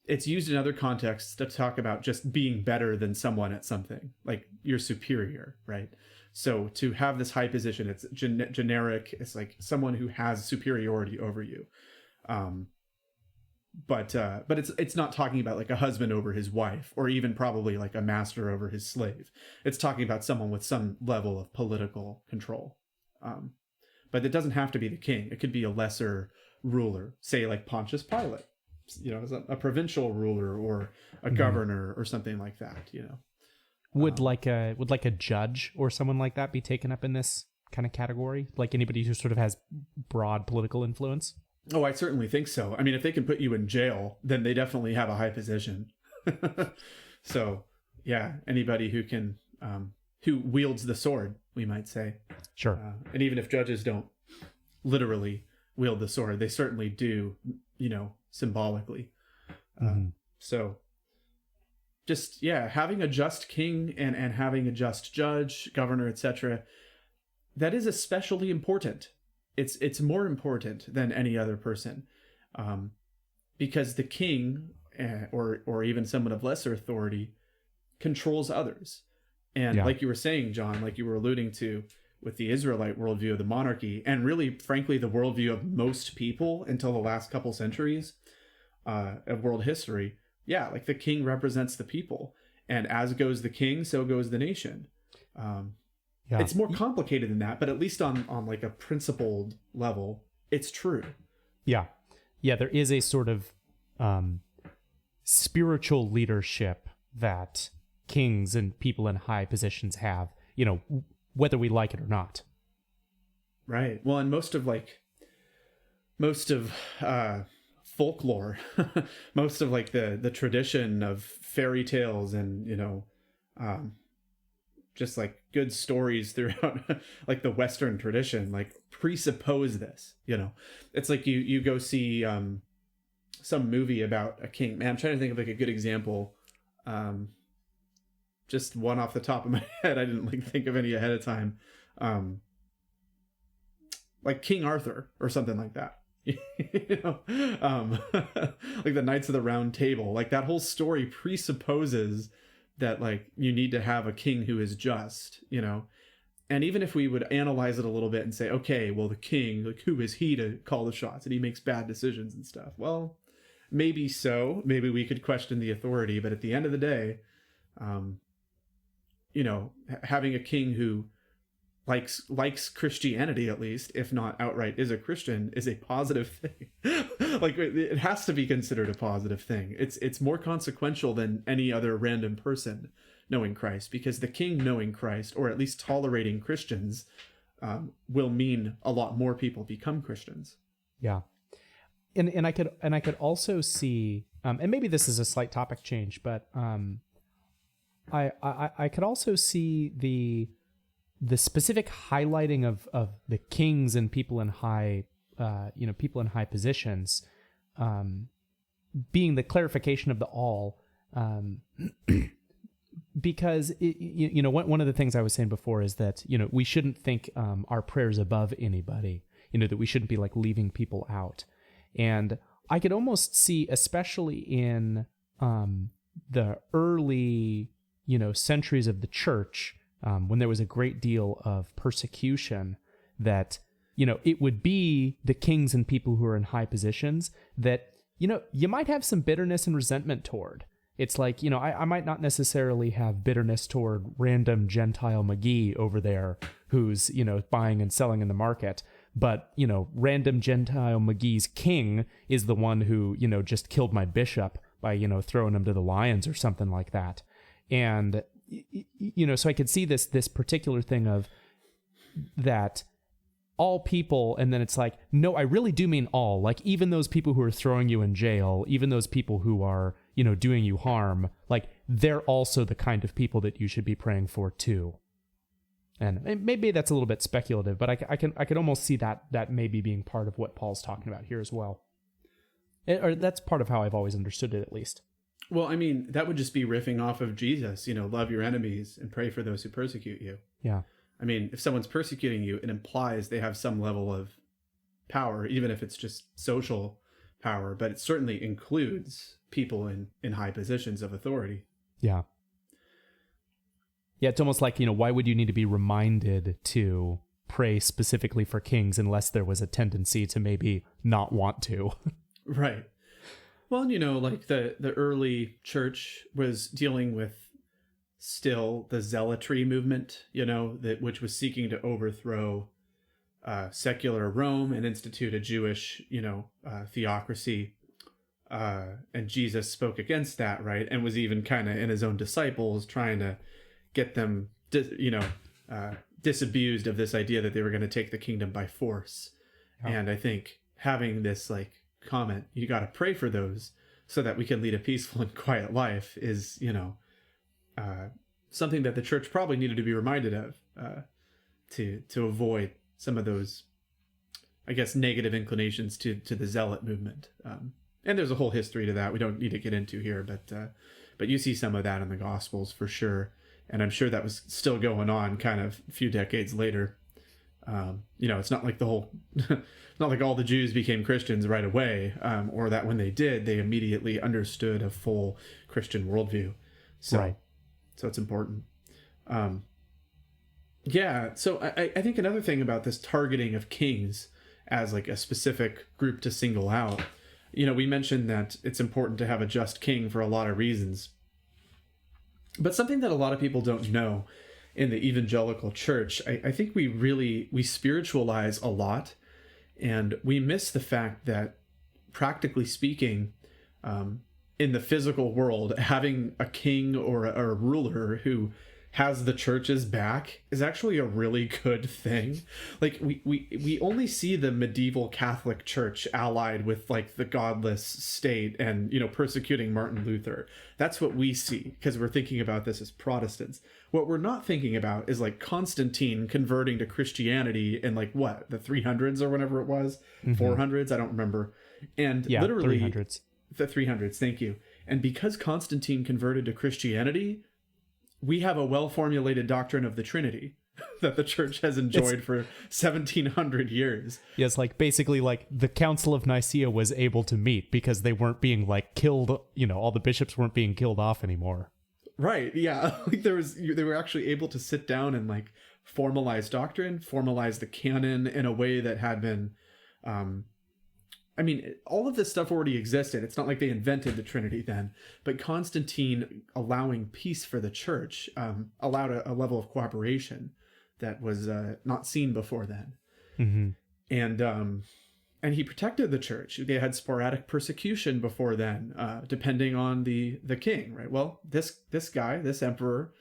it's used in other contexts to talk about just being better than someone at something, like you're superior, right? So to have this high position, it's generic. It's like someone who has superiority over you. But it's not talking about like a husband over his wife, or even probably like a master over his slave. It's talking about someone with some level of political control. But it doesn't have to be the king. It could be a lesser ruler, say like Pontius Pilate, as a provincial ruler or a governor or something like that. Would like a judge or someone like that be taken up in this kind of category? Like anybody who sort of has broad political influence? Oh, I certainly think so. I mean, if they can put you in jail, then they definitely have a high position. So, yeah, anybody who can, who wields the sword, we might say. Sure. And even if judges don't literally wield the sword, they certainly do, symbolically. So, just, having a just king and having a just judge, governor, etc., that is especially important. It's more important than any other person, because the king or even someone of lesser authority controls others. And like you were saying, John, like you were alluding to, with the Israelite worldview of the monarchy, and really, frankly, the worldview of most people until the last couple centuries of world history. Yeah, like the king represents the people, and as goes the king, so goes the nation. It's more complicated than that, but at least on like a principled level, it's true. Yeah. There is a sort of spiritual leadership that kings and people in high positions have, whether we like it or not. Right. Well, and most of folklore, most of like the tradition of fairy tales and, just like good stories throughout like the Western tradition, like presuppose this, it's like you go see some movie about a king. Man, I'm trying to think of like a good example. Just one off the top of my head. I didn't like think of any ahead of time. Like King Arthur or something like that. Like the Knights of the Round Table, like that whole story presupposes that like you need to have a king who is just, and even if we would analyze it a little bit and say, okay, well, the king, like who is he to call the shots, and he makes bad decisions and stuff. Well, maybe so, maybe we could question the authority, but at the end of the day, having a king who likes Christianity, at least, if not outright is a Christian, is a positive thing. Like it has to be considered a positive thing. It's more consequential than any other random person knowing Christ, because the king knowing Christ, or at least tolerating Christians, will mean a lot more people become Christians. Yeah. And I could also see, and maybe this is a slight topic change, but I could also see the specific highlighting of the kings and people in high positions, being the clarification of the all, because one of the things I was saying before is that we shouldn't think our prayers above anybody, that we shouldn't be like leaving people out, and I could almost see, especially in the early centuries of the church, when there was a great deal of persecution, that, it would be the kings and people who are in high positions that, you might have some bitterness and resentment toward. It's like, I might not necessarily have bitterness toward random Gentile McGee over there who's, buying and selling in the market. But, random Gentile McGee's king is the one who, just killed my bishop by, throwing him to the lions or something like that. And so I could see this particular thing of that all people, and then it's like, no, I really do mean all, like even those people who are throwing you in jail, even those people who are, doing you harm, like they're also the kind of people that you should be praying for too. And maybe that's a little bit speculative, but I could almost see that maybe being part of what Paul's talking about here as well. Or that's part of how I've always understood it, at least. Well, I mean, that would just be riffing off of Jesus, love your enemies and pray for those who persecute you. Yeah. I mean, if someone's persecuting you, it implies they have some level of power, even if it's just social power, but it certainly includes people in high positions of authority. Yeah. Yeah, it's almost like, why would you need to be reminded to pray specifically for kings unless there was a tendency to maybe not want to? Right. Well, like the early church was dealing with still the zealotry movement, which was seeking to overthrow secular Rome and institute a Jewish, theocracy. And Jesus spoke against that, right? And was even kind of in his own disciples trying to get them, disabused of this idea that they were going to take the kingdom by force. Oh. And I think having this like comment, you got to pray for those so that we can lead a peaceful and quiet life, is, something that the church probably needed to be reminded of, to avoid some of those, I guess, negative inclinations to the zealot movement. And there's a whole history to that we don't need to get into here, but you see some of that in the Gospels for sure. And I'm sure that was still going on kind of a few decades later. It's not like not like all the Jews became Christians right away, or that when they did, they immediately understood a full Christian worldview. So, right. So it's important. Yeah. So I think another thing about this targeting of kings as like a specific group to single out, we mentioned that it's important to have a just king for a lot of reasons. But something that a lot of people don't know in the evangelical church, I think we spiritualize a lot, and we miss the fact that, practically speaking, in the physical world, having a king or a ruler who has the church's back is actually a really good thing. Like we only see the medieval Catholic Church allied with like the godless state and persecuting Martin Luther. That's what we see because we're thinking about this as Protestants. What we're not thinking about is like Constantine converting to Christianity in like what, the 300s or whatever it was, 400s, I don't remember. And literally 300s. The 300s, thank you. And because Constantine converted to Christianity, we have a well-formulated doctrine of the Trinity that the church has enjoyed for 1700 years. Yes, like basically like the Council of Nicaea was able to meet because they weren't being like killed, all the bishops weren't being killed off anymore. Right, yeah. Like they were actually able to sit down and like formalize doctrine, formalize the canon in a way that had been all of this stuff already existed. It's not like they invented the Trinity then, but Constantine allowing peace for the church allowed a level of cooperation that was not seen before then. Mm-hmm. And he protected the church. They had sporadic persecution before then, depending on the king, right? Well, this guy, this emperor,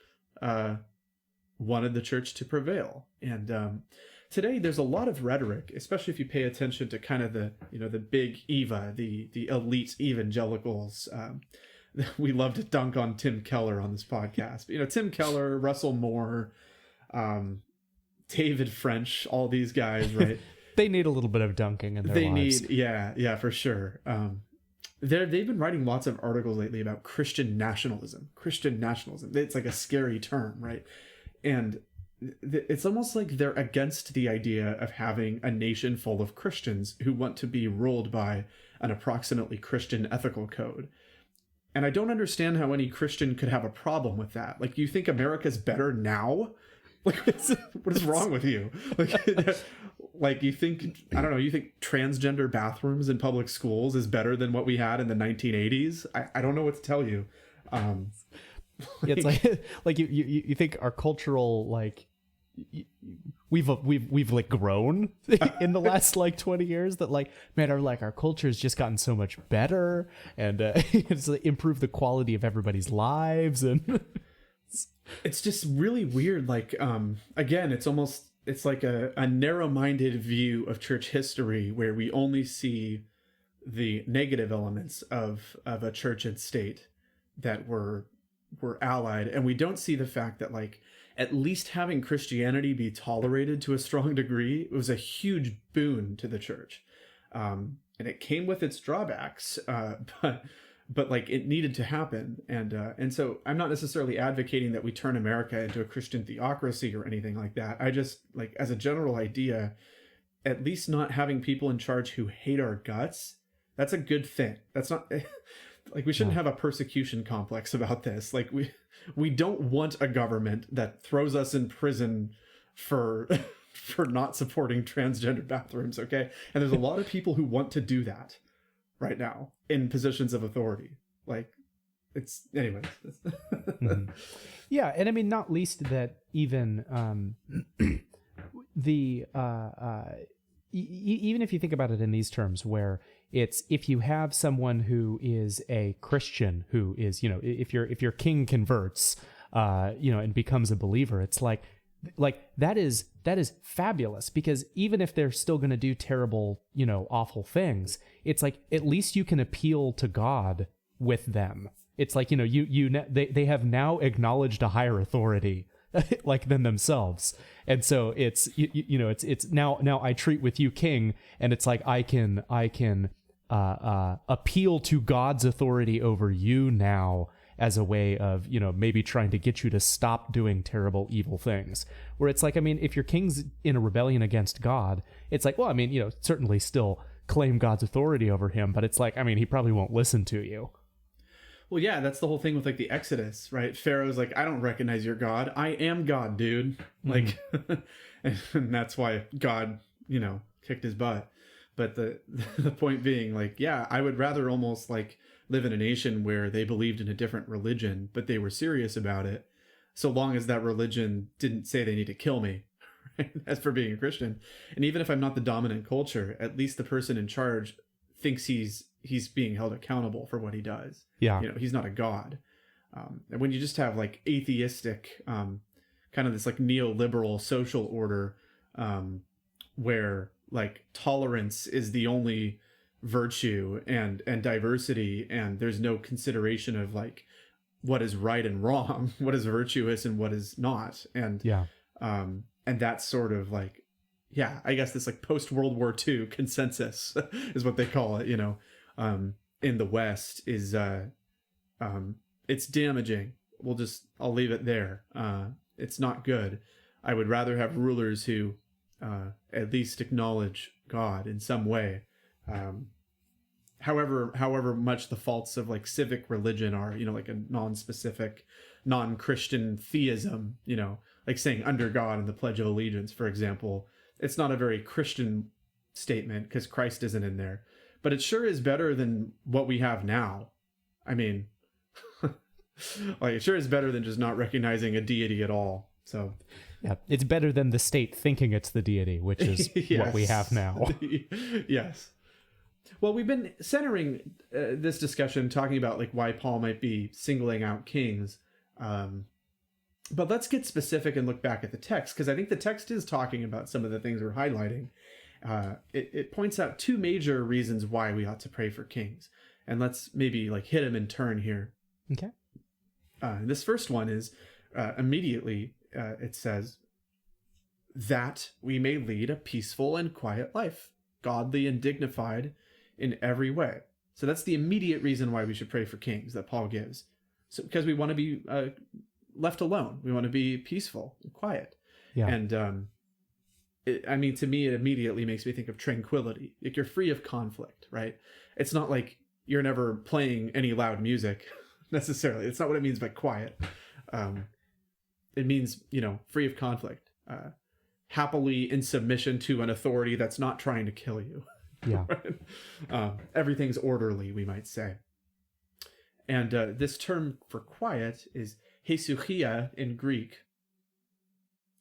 wanted the church to prevail. And today, there's a lot of rhetoric, especially if you pay attention to kind of the big Eva, the elite evangelicals. We love to dunk on Tim Keller on this podcast. But, Tim Keller, Russell Moore, David French, all these guys, right? They need a little bit of dunking in their lives. Yeah, for sure. They've been writing lots of articles lately about Christian nationalism. It's like a scary term, right? And it's almost like they're against the idea of having a nation full of Christians who want to be ruled by an approximately Christian ethical code. And I don't understand how any Christian could have a problem with that. Like, you think America's better now? Like, what is wrong with you? Like you think, I don't know, you think transgender bathrooms in public schools is better than what we had in the 1980s? I don't know what to tell you. It's like you think our cultural we've like grown in the last like 20 years that like, man, our culture has just gotten so much better and it's like improved the quality of everybody's lives. And it's just really weird. Like, again, it's like a narrow-minded view of church history where we only see the negative elements of a church and state that were allied, and we don't see the fact that like at least having Christianity be tolerated to a strong degree was a huge boon to the church, and it came with its drawbacks, but like it needed to happen, and so I'm not necessarily advocating that we turn America into a Christian theocracy or anything like that. I just, like, as a general idea, at least not having people in charge who hate our guts, that's a good thing. That's not like, we shouldn't have a persecution complex about this. Like, we don't want a government that throws us in prison for not supporting transgender bathrooms, okay? And there's a lot of people who want to do that right now in positions of authority. Like, it's, anyways. Mm-hmm. Yeah, and I mean, not least that even even if you think about it in these terms, where it's, if you have someone who is a Christian who is, if your king converts, and becomes a believer, it's like that is fabulous, because even if they're still going to do terrible, awful things, it's like, at least you can appeal to God with them. It's like, they have now acknowledged a higher authority like than themselves. And so it's, it's now I treat with you, king, and it's like, I can appeal to God's authority over you now, as a way of, maybe trying to get you to stop doing terrible, evil things. Where it's like, I mean, if your king's in a rebellion against God, it's like, well, I mean, certainly still claim God's authority over him, but it's like, I mean, he probably won't listen to you. Well, yeah, that's the whole thing with like the Exodus, right? Pharaoh's like, I don't recognize your God. I am God, dude. Like, and that's why God, kicked his butt. But the point being, like, yeah, I would rather almost like live in a nation where they believed in a different religion, but they were serious about it, so long as that religion didn't say they need to kill me. Right? As for being a Christian, and even if I'm not the dominant culture, at least the person in charge thinks he's being held accountable for what he does. Yeah. He's not a god. And when you just have like atheistic, kind of this like neoliberal social order, where like tolerance is the only virtue and diversity, and there's no consideration of like what is right and wrong, what is virtuous and what is not. And and that's sort of like, yeah, I guess this like post World War II consensus is what they call it, in the West is, it's damaging. I'll leave it there. It's not good. I would rather have rulers who, at least acknowledge God in some way. However much the faults of like civic religion are, like a non-specific, non-Christian theism, like saying under God in the Pledge of Allegiance, for example. It's not a very Christian statement because Christ isn't in there, but it sure is better than what we have now. I mean, like it sure is better than just not recognizing a deity at all. So yeah, it's better than the state thinking it's the deity, which is what we have now. Yes. Well, we've been centering this discussion talking about like why Paul might be singling out kings. But let's get specific and look back at the text, because I think the text is talking about some of the things we're highlighting. It points out two major reasons why we ought to pray for kings. And let's maybe like hit them in turn here. Okay. This first one is immediately, it says, that we may lead a peaceful and quiet life, godly and dignified in every way. So that's the immediate reason why we should pray for kings that Paul gives. So because we want to be left alone. We want to be peaceful and quiet. Yeah. And to me, it immediately makes me think of tranquility. Like you're free of conflict, right? It's not like you're never playing any loud music necessarily. It's not what it means by quiet. It means, free of conflict, happily in submission to an authority that's not trying to kill you. Yeah. Right? Everything's orderly, we might say. And this term for quiet is hesuchia in Greek.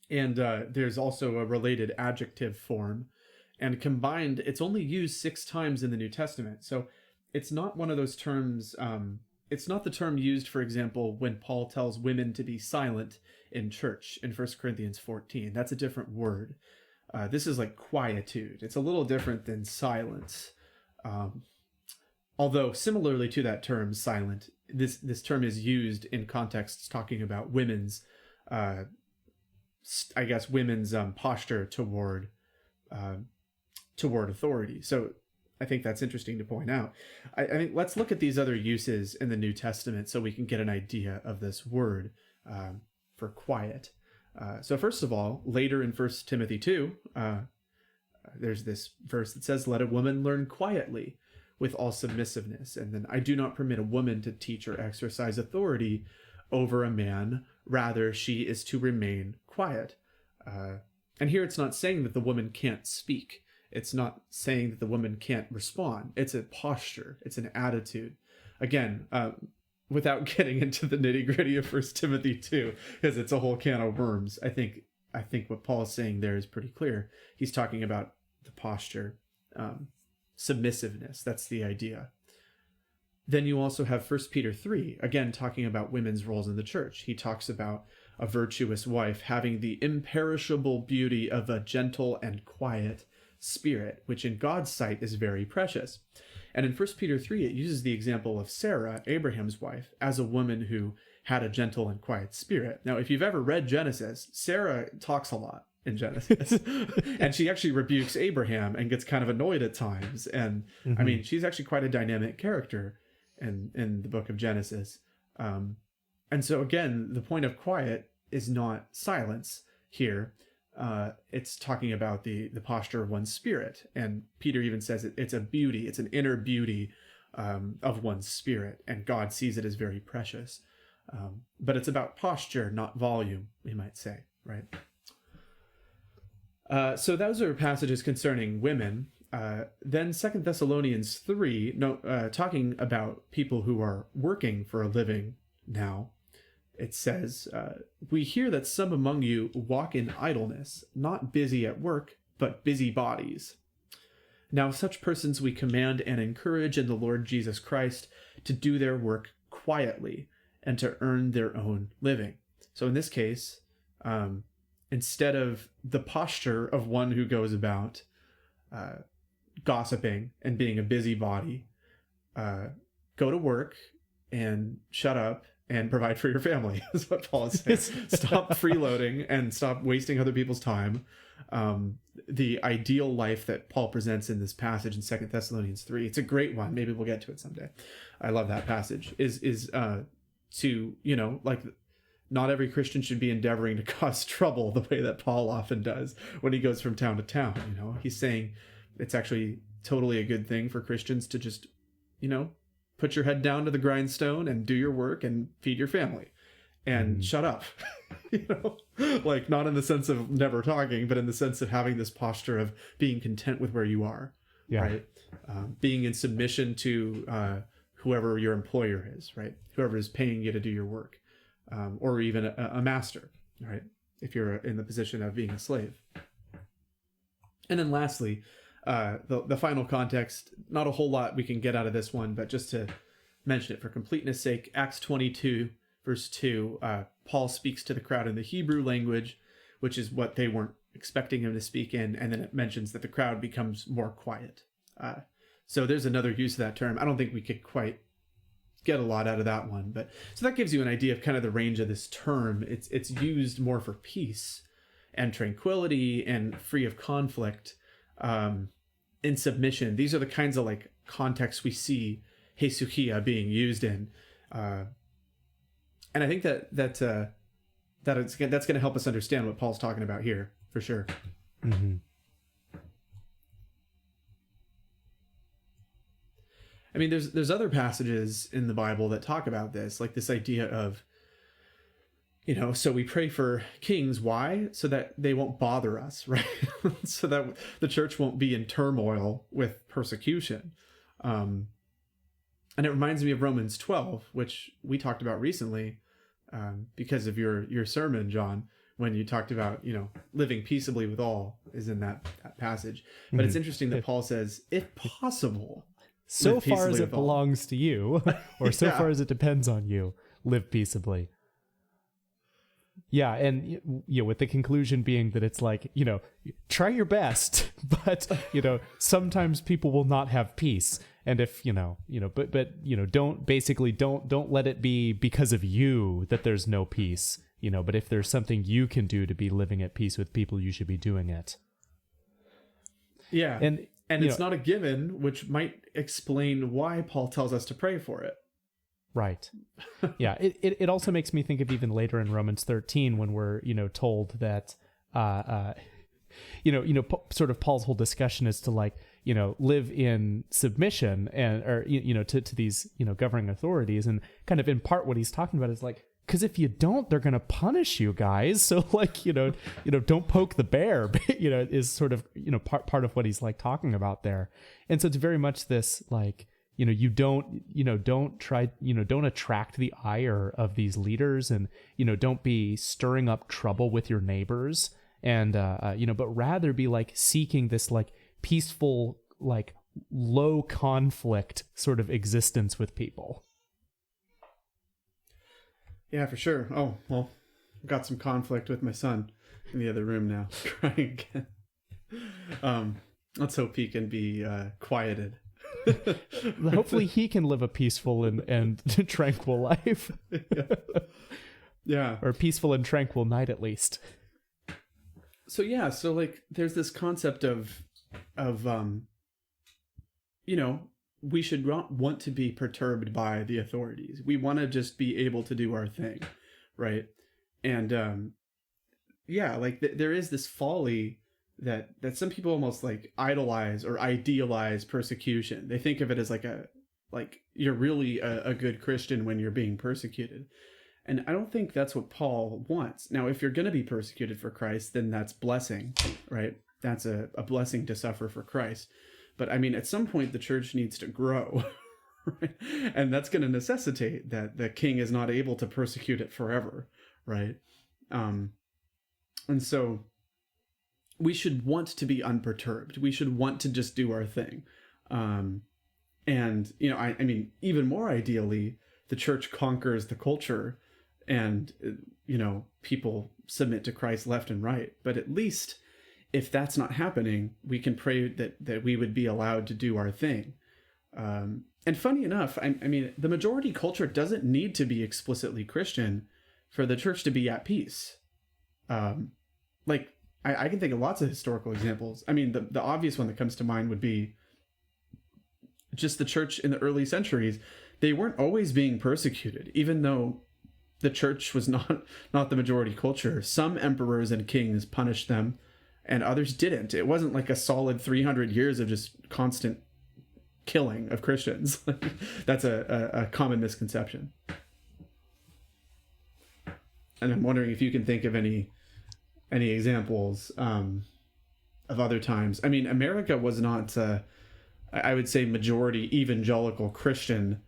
And there's also a related adjective form. And combined, it's only used 6 times in the New Testament. So it's not one of those terms, it's not the term used, for example, when Paul tells women to be silent in church in 1 Corinthians 14. That's a different word. This is like quietude. It's a little different than silence. Although similarly to that term, silent, this term is used in contexts talking about women's, women's posture toward authority. So I think that's interesting to point out. I mean, let's look at these other uses in the New Testament so we can get an idea of this word for quiet. So first of all, later in 1 Timothy 2, there's this verse that says, "Let a woman learn quietly with all submissiveness." And then, "I do not permit a woman to teach or exercise authority over a man. Rather, she is to remain quiet." And here it's not saying that the woman can't speak. It's not saying that the woman can't respond. It's a posture. It's an attitude. Again, without getting into the nitty-gritty of 1 Timothy 2, because it's a whole can of worms, I think what Paul is saying there is pretty clear. He's talking about the posture, submissiveness. That's the idea. Then you also have 1 Peter 3, again, talking about women's roles in the church. He talks about a virtuous wife having the imperishable beauty of a gentle and quiet spirit, which in God's sight is very precious. And in 1 Peter 3, it uses the example of Sarah, Abraham's wife, as a woman who had a gentle and quiet spirit. Now, if you've ever read Genesis, Sarah talks a lot in Genesis. And she actually rebukes Abraham and gets kind of annoyed at times. And I mean, she's actually quite a dynamic character in the book of Genesis. And so again, the point of quiet is not silence here. It's talking about the posture of one's spirit. And Peter even says it's a beauty. It's an inner beauty of one's spirit, and God sees it as very precious. But it's about posture, not volume, we might say, right? So those are passages concerning women. Then 2 Thessalonians 3, talking about people who are working for a living now, it says, we hear that some among you walk in idleness, not busy at work, but busy bodies. Now such persons we command and encourage in the Lord Jesus Christ to do their work quietly and to earn their own living. So in this case, instead of the posture of one who goes about gossiping and being a busybody, go to work and shut up and provide for your family, is what Paul is saying. Stop freeloading and stop wasting other people's time. The ideal life that Paul presents in this passage in 2 Thessalonians 3, it's a great one. Maybe we'll get to it someday. I love that passage. Is to, like, not every Christian should be endeavoring to cause trouble the way that Paul often does when he goes from town to town. He's saying it's actually totally a good thing for Christians to just, put your head down to the grindstone and do your work and feed your family and shut up. Like, not in the sense of never talking, but in the sense of having this posture of being content with where you are, right? Being in submission to whoever your employer is, right? Whoever is paying you to do your work, or even a master, right? If you're in the position of being a slave. And then lastly, the final context, not a whole lot we can get out of this one, but just to mention it for completeness sake, Acts 22, verse 2, Paul speaks to the crowd in the Hebrew language, which is what they weren't expecting him to speak in, and then it mentions that the crowd becomes more quiet. So there's another use of that term. I don't think we could quite get a lot out of that one, but so that gives you an idea of kind of the range of this term. It's used more for peace and tranquility and free of conflict, in submission. These are the kinds of like contexts we see hesuchia being used in, and I think that's going to help us understand what Paul's talking about here for sure. Mm-hmm. I mean, there's other passages in the Bible that talk about this, like this idea of, so we pray for kings. Why? So that they won't bother us, right? So that the church won't be in turmoil with persecution. And it reminds me of Romans 12, which we talked about recently, because of your sermon, John, when you talked about, living peaceably with all is in that passage. But it's interesting that Paul says, if possible, so far as it belongs to you, or so far as it depends on you, live peaceably. Yeah, and with the conclusion being that it's like, try your best, but sometimes people will not have peace, and if don't let it be because of you that there's no peace, but if there's something you can do to be living at peace with people, you should be doing it. Yeah, and it's not a given, which might explain why Paul tells us to pray for it. Right. Yeah. It also makes me think of even later in Romans 13 when we're, told that, sort of Paul's whole discussion is to like, live in submission to these, governing authorities, and kind of in part what he's talking about is like, because if you don't, they're going to punish you guys. So like, don't poke the bear, is sort of, part of what he's like talking about there. And so it's very much this like, don't attract the ire of these leaders, and, don't be stirring up trouble with your neighbors, and, but rather be like seeking this like peaceful, like low conflict sort of existence with people. Yeah, for sure. Oh, well, I've got some conflict with my son in the other room now, crying again. Let's hope he can be quieted. Hopefully he can live a peaceful and tranquil life. Yeah. Or a peaceful and tranquil night at least. So like there's this concept of we should not want to be perturbed by the authorities. We want to just be able to do our thing, right? And like there is this folly that some people almost like idolize or idealize persecution. They think of it as like a Like, you're really a good Christian when you're being persecuted. And I don't think that's what Paul wants. Now, if you're going to be persecuted for Christ, then that's blessing, right? That's a blessing to suffer for Christ. But I mean, at some point, the church needs to grow, right? And that's going to necessitate that the king is not able to persecute it forever, right? And so we should want to be unperturbed. We should want to just do our thing. And, you know, I mean, even more ideally, the church conquers the culture and, you know, people submit to Christ left and right. But at least if that's not happening, we can pray that we would be allowed to do our thing. And funny enough, I mean, the majority culture doesn't need to be explicitly Christian for the church to be at peace. Like, I can think of lots of historical examples. I mean, the obvious one that comes to mind would be just the church in the early centuries. They weren't always being persecuted, even though the church was not the majority culture. Some emperors and kings punished them, and others didn't. It wasn't like a solid 300 years of just constant killing of Christians. That's a common misconception. And I'm wondering if you can think of any examples of other times. I mean, America was not, I would say, majority evangelical Christian,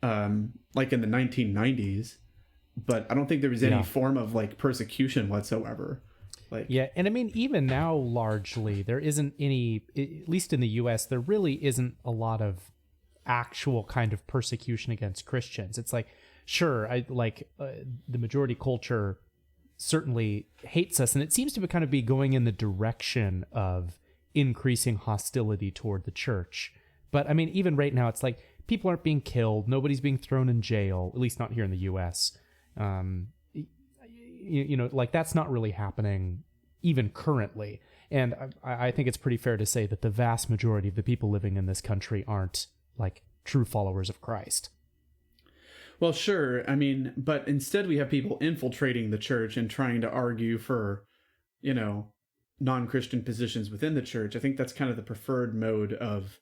like in the 1990s. But I don't think there was any form of like persecution whatsoever. Like, yeah, and I mean, even now, largely, there isn't any, at least in the U.S., there really isn't a lot of actual kind of persecution against Christians. It's like, sure, the majority culture certainly hates us, and it seems to kind of be going in the direction of increasing hostility toward the church. But I mean, even right now, it's like people aren't being killed, nobody's being thrown in jail, at least not here in the U.S. You know, like that's not really happening even currently. And I think it's pretty fair to say that the vast majority of the people living in this country aren't like true followers of Christ. Well, sure. I mean, but instead we have people infiltrating the church and trying to argue for, you know, non-Christian positions within the church. I think that's kind of the preferred mode of,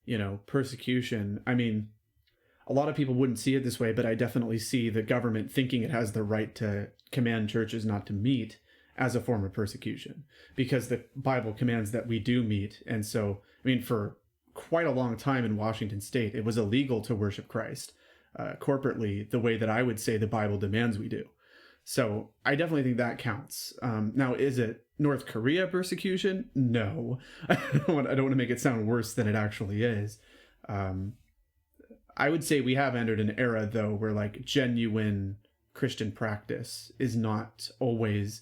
you know, persecution. I mean, a lot of people wouldn't see it this way, but I definitely see the government thinking it has the right to command churches not to meet as a form of persecution, because the Bible commands that we do meet. And so, I mean, for quite a long time in Washington state, it was illegal to worship Christ corporately the way that I would say the Bible demands we do. So I definitely think that counts. Now, is it North Korea persecution? No. I don't want to make it sound worse than it actually is. I would say we have entered an era, though, where like genuine Christian practice is not always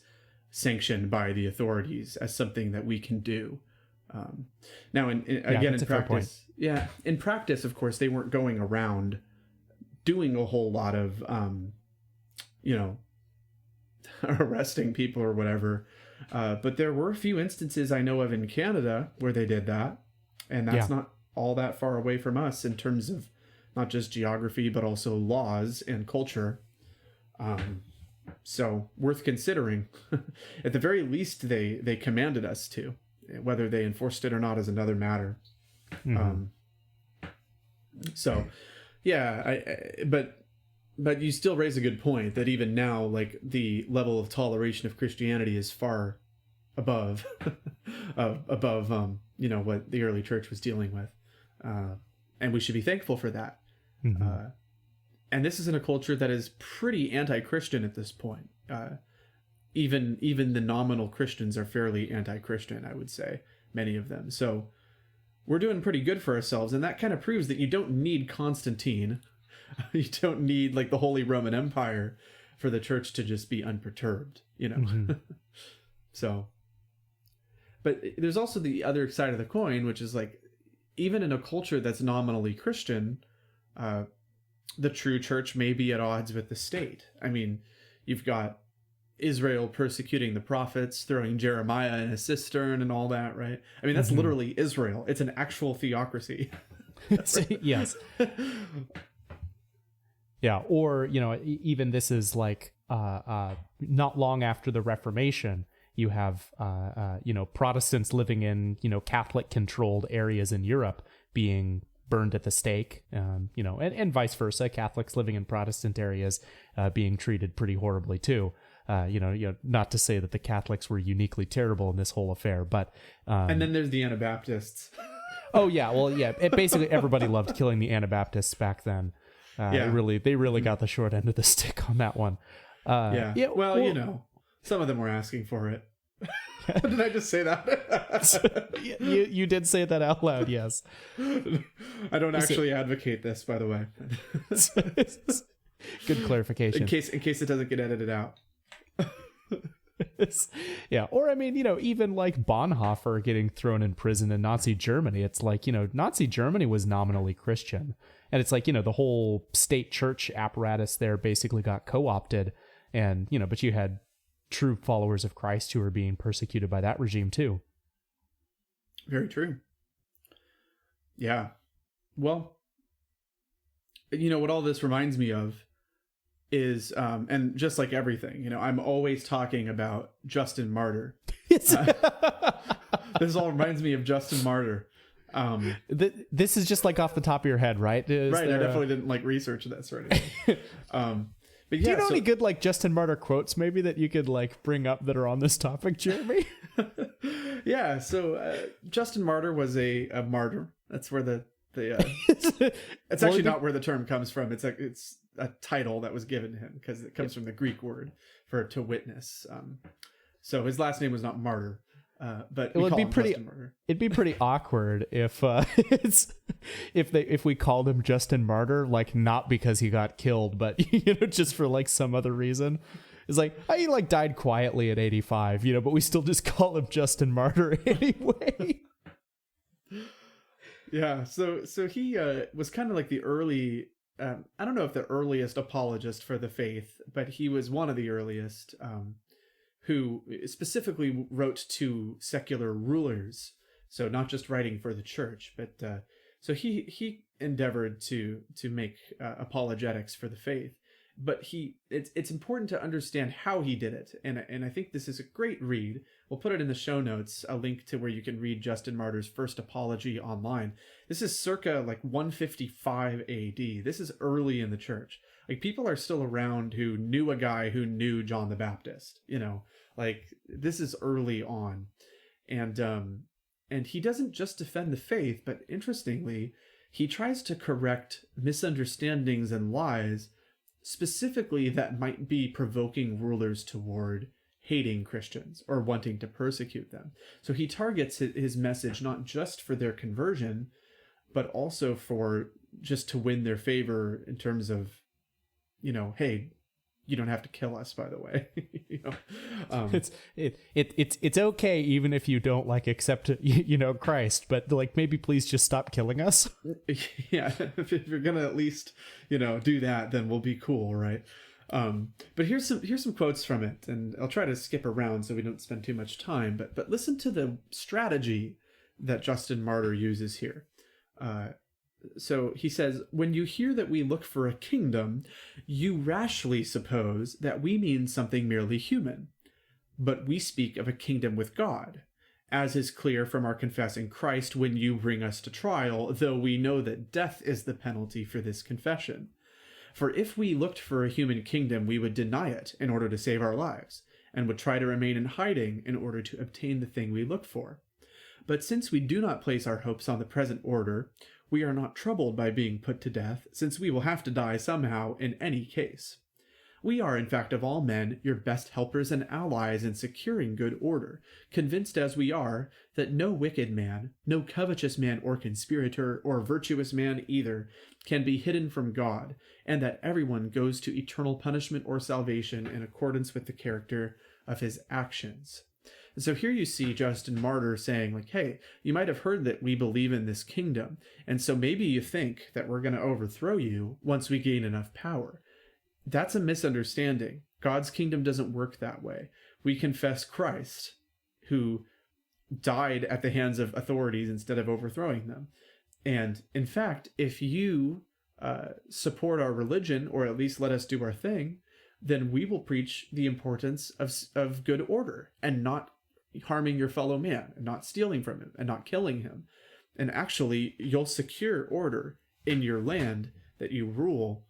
sanctioned by the authorities as something that we can do. Now, in practice, in practice, of course, they weren't going around doing a whole lot of, you know, arresting people or whatever. But there were a few instances I know of in Canada where they did that. And that's not all that far away from us in terms of not just geography, but also laws and culture. So worth considering. At the very least, they commanded us to. Whether they enforced it or not is another matter. Mm-hmm. So, yeah, but you still raise a good point that even now, like the level of toleration of Christianity is far above, you know, what the early church was dealing with, and we should be thankful for that. Mm-hmm. And this is in a culture that is pretty anti-Christian at this point. Even the nominal Christians are fairly anti-Christian, I would say, many of them. So we're doing pretty good for ourselves, and that kind of proves that you don't need Constantine. You don't need like the Holy Roman Empire for the church to just be unperturbed, you know. Mm-hmm. So, but there's also the other side of the coin, which is like, even in a culture that's nominally Christian, the true church may be at odds with the state. I mean, you've got Israel persecuting the prophets, throwing Jeremiah in a cistern and all that, right? I mean, that's literally Israel. It's an actual theocracy. Yes. Yeah, or, you know, even this is like not long after the Reformation, you have, you know, Protestants living in, you know, Catholic-controlled areas in Europe being burned at the stake, and vice versa. Catholics living in Protestant areas being treated pretty horribly too. Not to say that the Catholics were uniquely terrible in this whole affair, but and then there's the Anabaptists. Oh yeah, well yeah. Basically, everybody loved killing the Anabaptists back then. They really got the short end of the stick on that one. Well, some of them were asking for it. Did I just say that? You did say that out loud, yes. I don't actually advocate this, by the way. Good clarification. In case it doesn't get edited out. Yeah, or I mean, even like Bonhoeffer getting thrown in prison in Nazi Germany. It's like, Nazi Germany was nominally Christian. And it's like, the whole state church apparatus there basically got co-opted. And, but you had true followers of Christ who were being persecuted by that regime too. Very true. Yeah. Well, what all this reminds me of is, and just like everything, I'm always talking about Justin Martyr. This all reminds me of Justin Martyr. This is just like off the top of your head, right? I definitely didn't research this or anything. But yeah, do you know any good Justin Martyr quotes maybe that you could bring up that are on this topic, Jeremy? Yeah, so Justin Martyr was a martyr. That's where the it's actually not where the term comes from. It's a title that was given to him because it comes from the Greek word for to witness. So his last name was not Martyr. But it'd be pretty awkward if if we called him Justin Martyr, not because he got killed, but just for some other reason. It's like he died quietly at 85, but we still just call him Justin Martyr anyway. Yeah, so he was kind of like the early, I don't know if the earliest apologist for the faith, but he was one of the earliest who specifically wrote to secular rulers. So not just writing for the church, but so he endeavored to make apologetics for the faith. But it's important to understand how he did it, and I think this is a great read. We'll put it in the show notes, a link to where you can read Justin Martyr's first apology online. This is circa 155 AD. This is early in the church. People are still around who knew a guy who knew John the Baptist. This is early on, and he doesn't just defend the faith, but interestingly, he tries to correct misunderstandings and lies, specifically that might be provoking rulers toward hating Christians or wanting to persecute them. So he targets his message not just for their conversion, but also for just to win their favor in terms of, hey, you don't have to kill us, by the way. It's okay even if you don't accept Christ, but maybe please just stop killing us. Yeah, if you're gonna at least do that, then we'll be cool, right? But here's some quotes from it, and I'll try to skip around so we don't spend too much time. But listen to the strategy that Justin Martyr uses here. So he says, when you hear that we look for a kingdom, you rashly suppose that we mean something merely human. But we speak of a kingdom with God, as is clear from our confessing Christ when you bring us to trial, though we know that death is the penalty for this confession. For if we looked for a human kingdom, we would deny it in order to save our lives, and would try to remain in hiding in order to obtain the thing we look for. But since we do not place our hopes on the present order, we are not troubled by being put to death, since we will have to die somehow in any case. We are, in fact, of all men, your best helpers and allies in securing good order, convinced as we are that no wicked man, no covetous man or conspirator, or virtuous man either, can be hidden from God, and that everyone goes to eternal punishment or salvation in accordance with the character of his actions. And so here you see Justin Martyr saying, hey, you might have heard that we believe in this kingdom, and so maybe you think that we're going to overthrow you once we gain enough power. That's a misunderstanding. God's kingdom doesn't work that way. We confess Christ, who died at the hands of authorities instead of overthrowing them. And in fact, if you support our religion, or at least let us do our thing, then we will preach the importance of good order and not harming your fellow man, and not stealing from him, and not killing him. And actually, you'll secure order in your land that you rule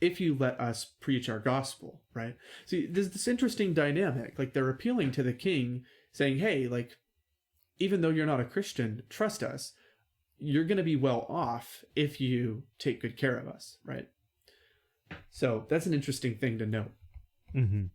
if you let us preach our gospel, right? See, there's this interesting dynamic. Like, they're appealing to the king, saying, hey, like, even though you're not a Christian, trust us. You're going to be well off if you take good care of us, right? So that's an interesting thing to note. Mm-hmm.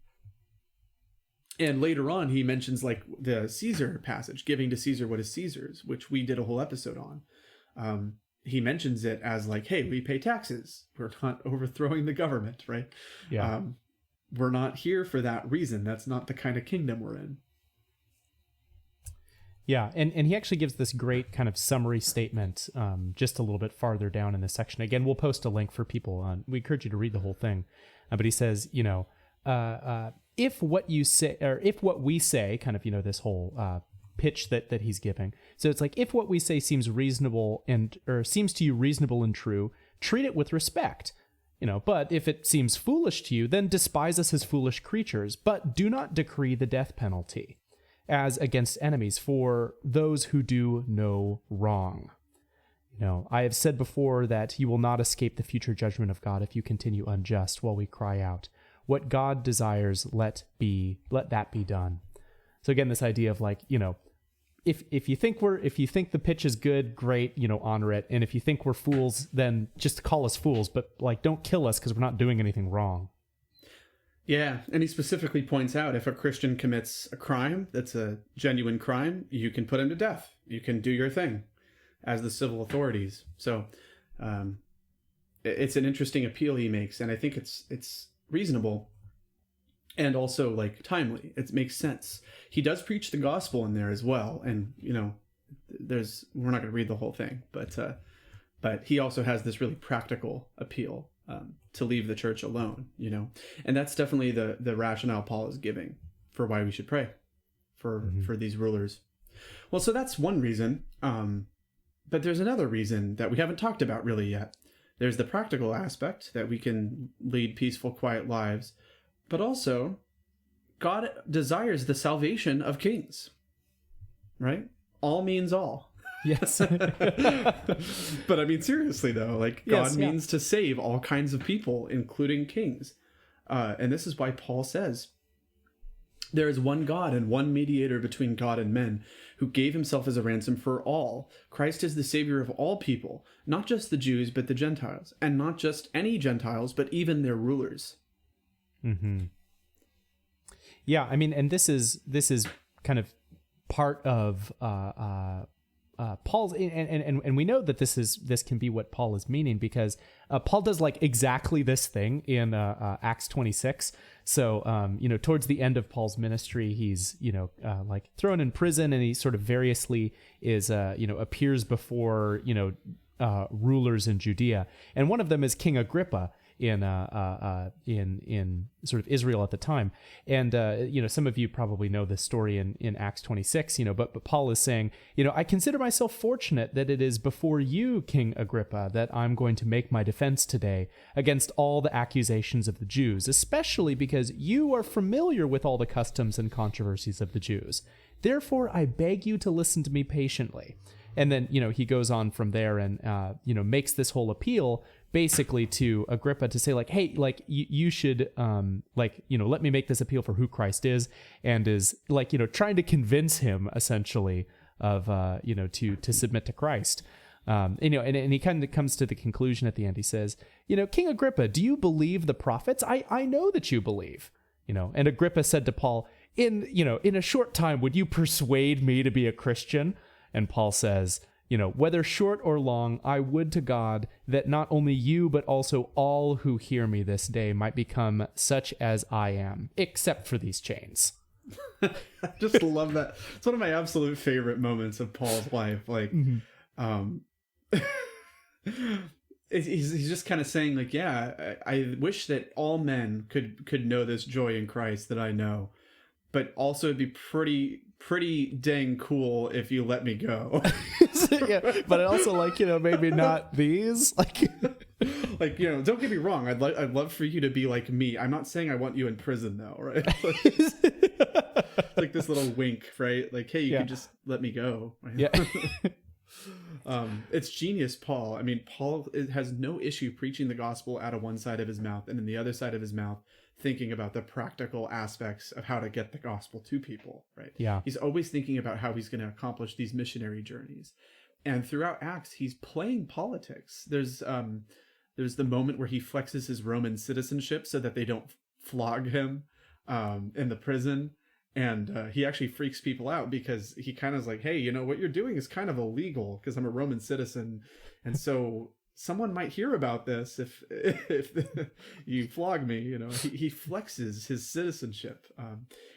And later on, he mentions like the Caesar passage, giving to Caesar what is Caesar's, which we did a whole episode on. He mentions it as like, hey, we pay taxes. We're not overthrowing the government, right? Yeah. We're not here for that reason. That's not the kind of kingdom we're in. Yeah, and he actually gives this great kind of summary statement just a little bit farther down in this section. Again, we'll post a link for people. We encourage you to read the whole thing. But he says, if what you say, or if what we say, kind of, this whole pitch that he's giving. So it's like, if what we say seems reasonable or seems to you reasonable and true, treat it with respect. But if it seems foolish to you, then despise us as foolish creatures, but do not decree the death penalty as against enemies for those who do no wrong. I have said before that you will not escape the future judgment of God if you continue unjust while we cry out. What God desires, let that be done. So again, this idea of like, if you think the pitch is good, great, honor it. And if you think we're fools, then just call us fools, but like, don't kill us because we're not doing anything wrong. Yeah, and he specifically points out if a Christian commits a crime that's a genuine crime, you can put him to death. You can do your thing as the civil authorities. So it's an interesting appeal he makes, and I think it's reasonable and also like timely. It makes sense. He does preach the gospel in there as well, and we're not going to read the whole thing, but he also has this really practical appeal. To leave the church alone, and that's definitely the rationale Paul is giving for why we should pray for these rulers. Well, so that's one reason, but there's another reason that we haven't talked about really yet. There's the practical aspect that we can lead peaceful, quiet lives, but also God desires the salvation of kings, right? All means all. Yes. But I mean, seriously though, like God means to save all kinds of people, including kings. And this is why Paul says, there is one God and one mediator between God and men, who gave himself as a ransom for all. Christ is the savior of all people, not just the Jews, but the Gentiles, and not just any Gentiles, but even their rulers. Mm-hmm. Yeah. I mean, and this is kind of part of, Paul's, and we know that this can be what Paul is meaning, because Paul does like exactly this thing in Acts 26. So towards the end of Paul's ministry, he's like thrown in prison, and he sort of variously is appears before rulers in Judea, and one of them is King Agrippa in sort of Israel at the time. And some of you probably know this story in Acts 26, but Paul is saying, I consider myself fortunate that it is before you, King Agrippa, that I'm going to make my defense today against all the accusations of the Jews, especially because you are familiar with all the customs and controversies of the Jews. Therefore, I beg you to listen to me patiently. And then, he goes on from there and, makes this whole appeal basically to Agrippa to say like, hey, like you should, let me make this appeal for who Christ is, and is like, trying to convince him essentially of, to submit to Christ. And he kind of comes to the conclusion at the end. He says, King Agrippa, do you believe the prophets? I know that you believe, and Agrippa said to Paul, in a short time, would you persuade me to be a Christian? And Paul says, whether short or long, I would to God that not only you, but also all who hear me this day might become such as I am, except for these chains. I just love that. It's one of my absolute favorite moments of Paul's life. Like, he's just kind of saying like, yeah, I wish that all men could know this joy in Christ that I know, but also it'd be pretty dang cool if you let me go. Yeah, but I also like, maybe not these. Like, don't get me wrong. I'd love for you to be like me. I'm not saying I want you in prison though, right? Like this little wink, right? Like, hey, you can just let me go. Right? Yeah. It's genius, Paul. I mean, Paul has no issue preaching the gospel out of one side of his mouth and in the other side of his mouth thinking about the practical aspects of how to get the gospel to people, right? Yeah. He's always thinking about how he's going to accomplish these missionary journeys. And throughout Acts, he's playing politics. There's the moment where he flexes his Roman citizenship so that they don't flog him in the prison. And he actually freaks people out because he kind of is like, hey, what you're doing is kind of illegal because I'm a Roman citizen. And so someone might hear about this if you flog me. He flexes his citizenship.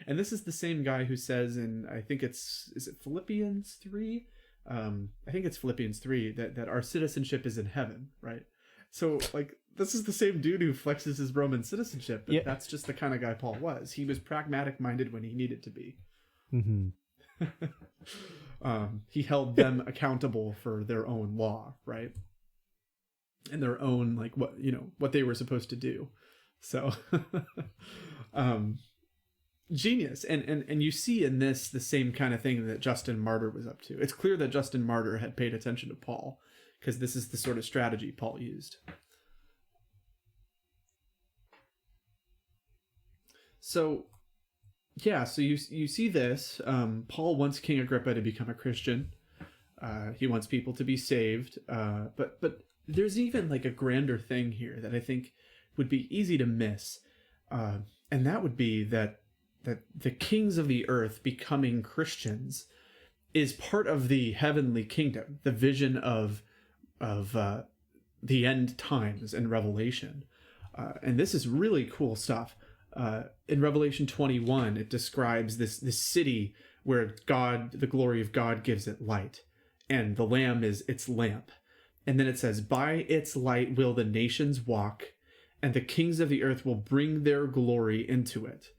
And this is the same guy who says I think is it Philippians 3? I think it's Philippians 3 that our citizenship is in heaven, right? So this is the same dude who flexes his Roman citizenship, but that's just the kind of guy Paul was. He was pragmatic minded when he needed to be. Mm-hmm. He held them accountable for their own law, right? And their own what they were supposed to do. So genius. And you see in this the same kind of thing that Justin Martyr was up to. It's clear that Justin Martyr had paid attention to Paul, because this is the sort of strategy Paul used. So you see this. Paul wants King Agrippa to become a Christian. He wants people to be saved. But there's even a grander thing here that I think would be easy to miss. And that would be that the kings of the earth becoming Christians is part of the heavenly kingdom, the vision of the end times in Revelation. And this is really cool stuff. In Revelation 21, it describes this city where the glory of God gives it light, and the Lamb is its lamp. And then it says, by its light will the nations walk, and the kings of the earth will bring their glory into it.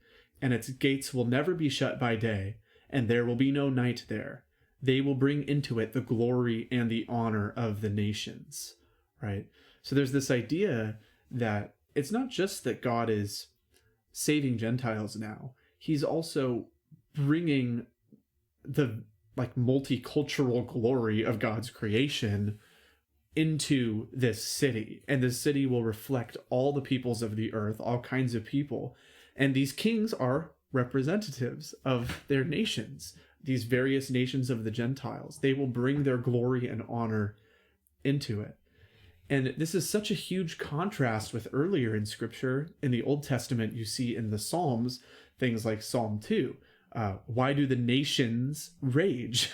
And its gates will never be shut by day, and there will be no night there. They will bring into it the glory and the honor of the nations, right? So there's this idea that it's not just that God is saving Gentiles now. He's also bringing the multicultural glory of God's creation into this city. And this city will reflect all the peoples of the earth, all kinds of people. And these kings are representatives of their nations, these various nations of the Gentiles. They will bring their glory and honor into it. And this is such a huge contrast with earlier in Scripture. In the Old Testament, you see in the Psalms, things like Psalm 2. Why do the nations rage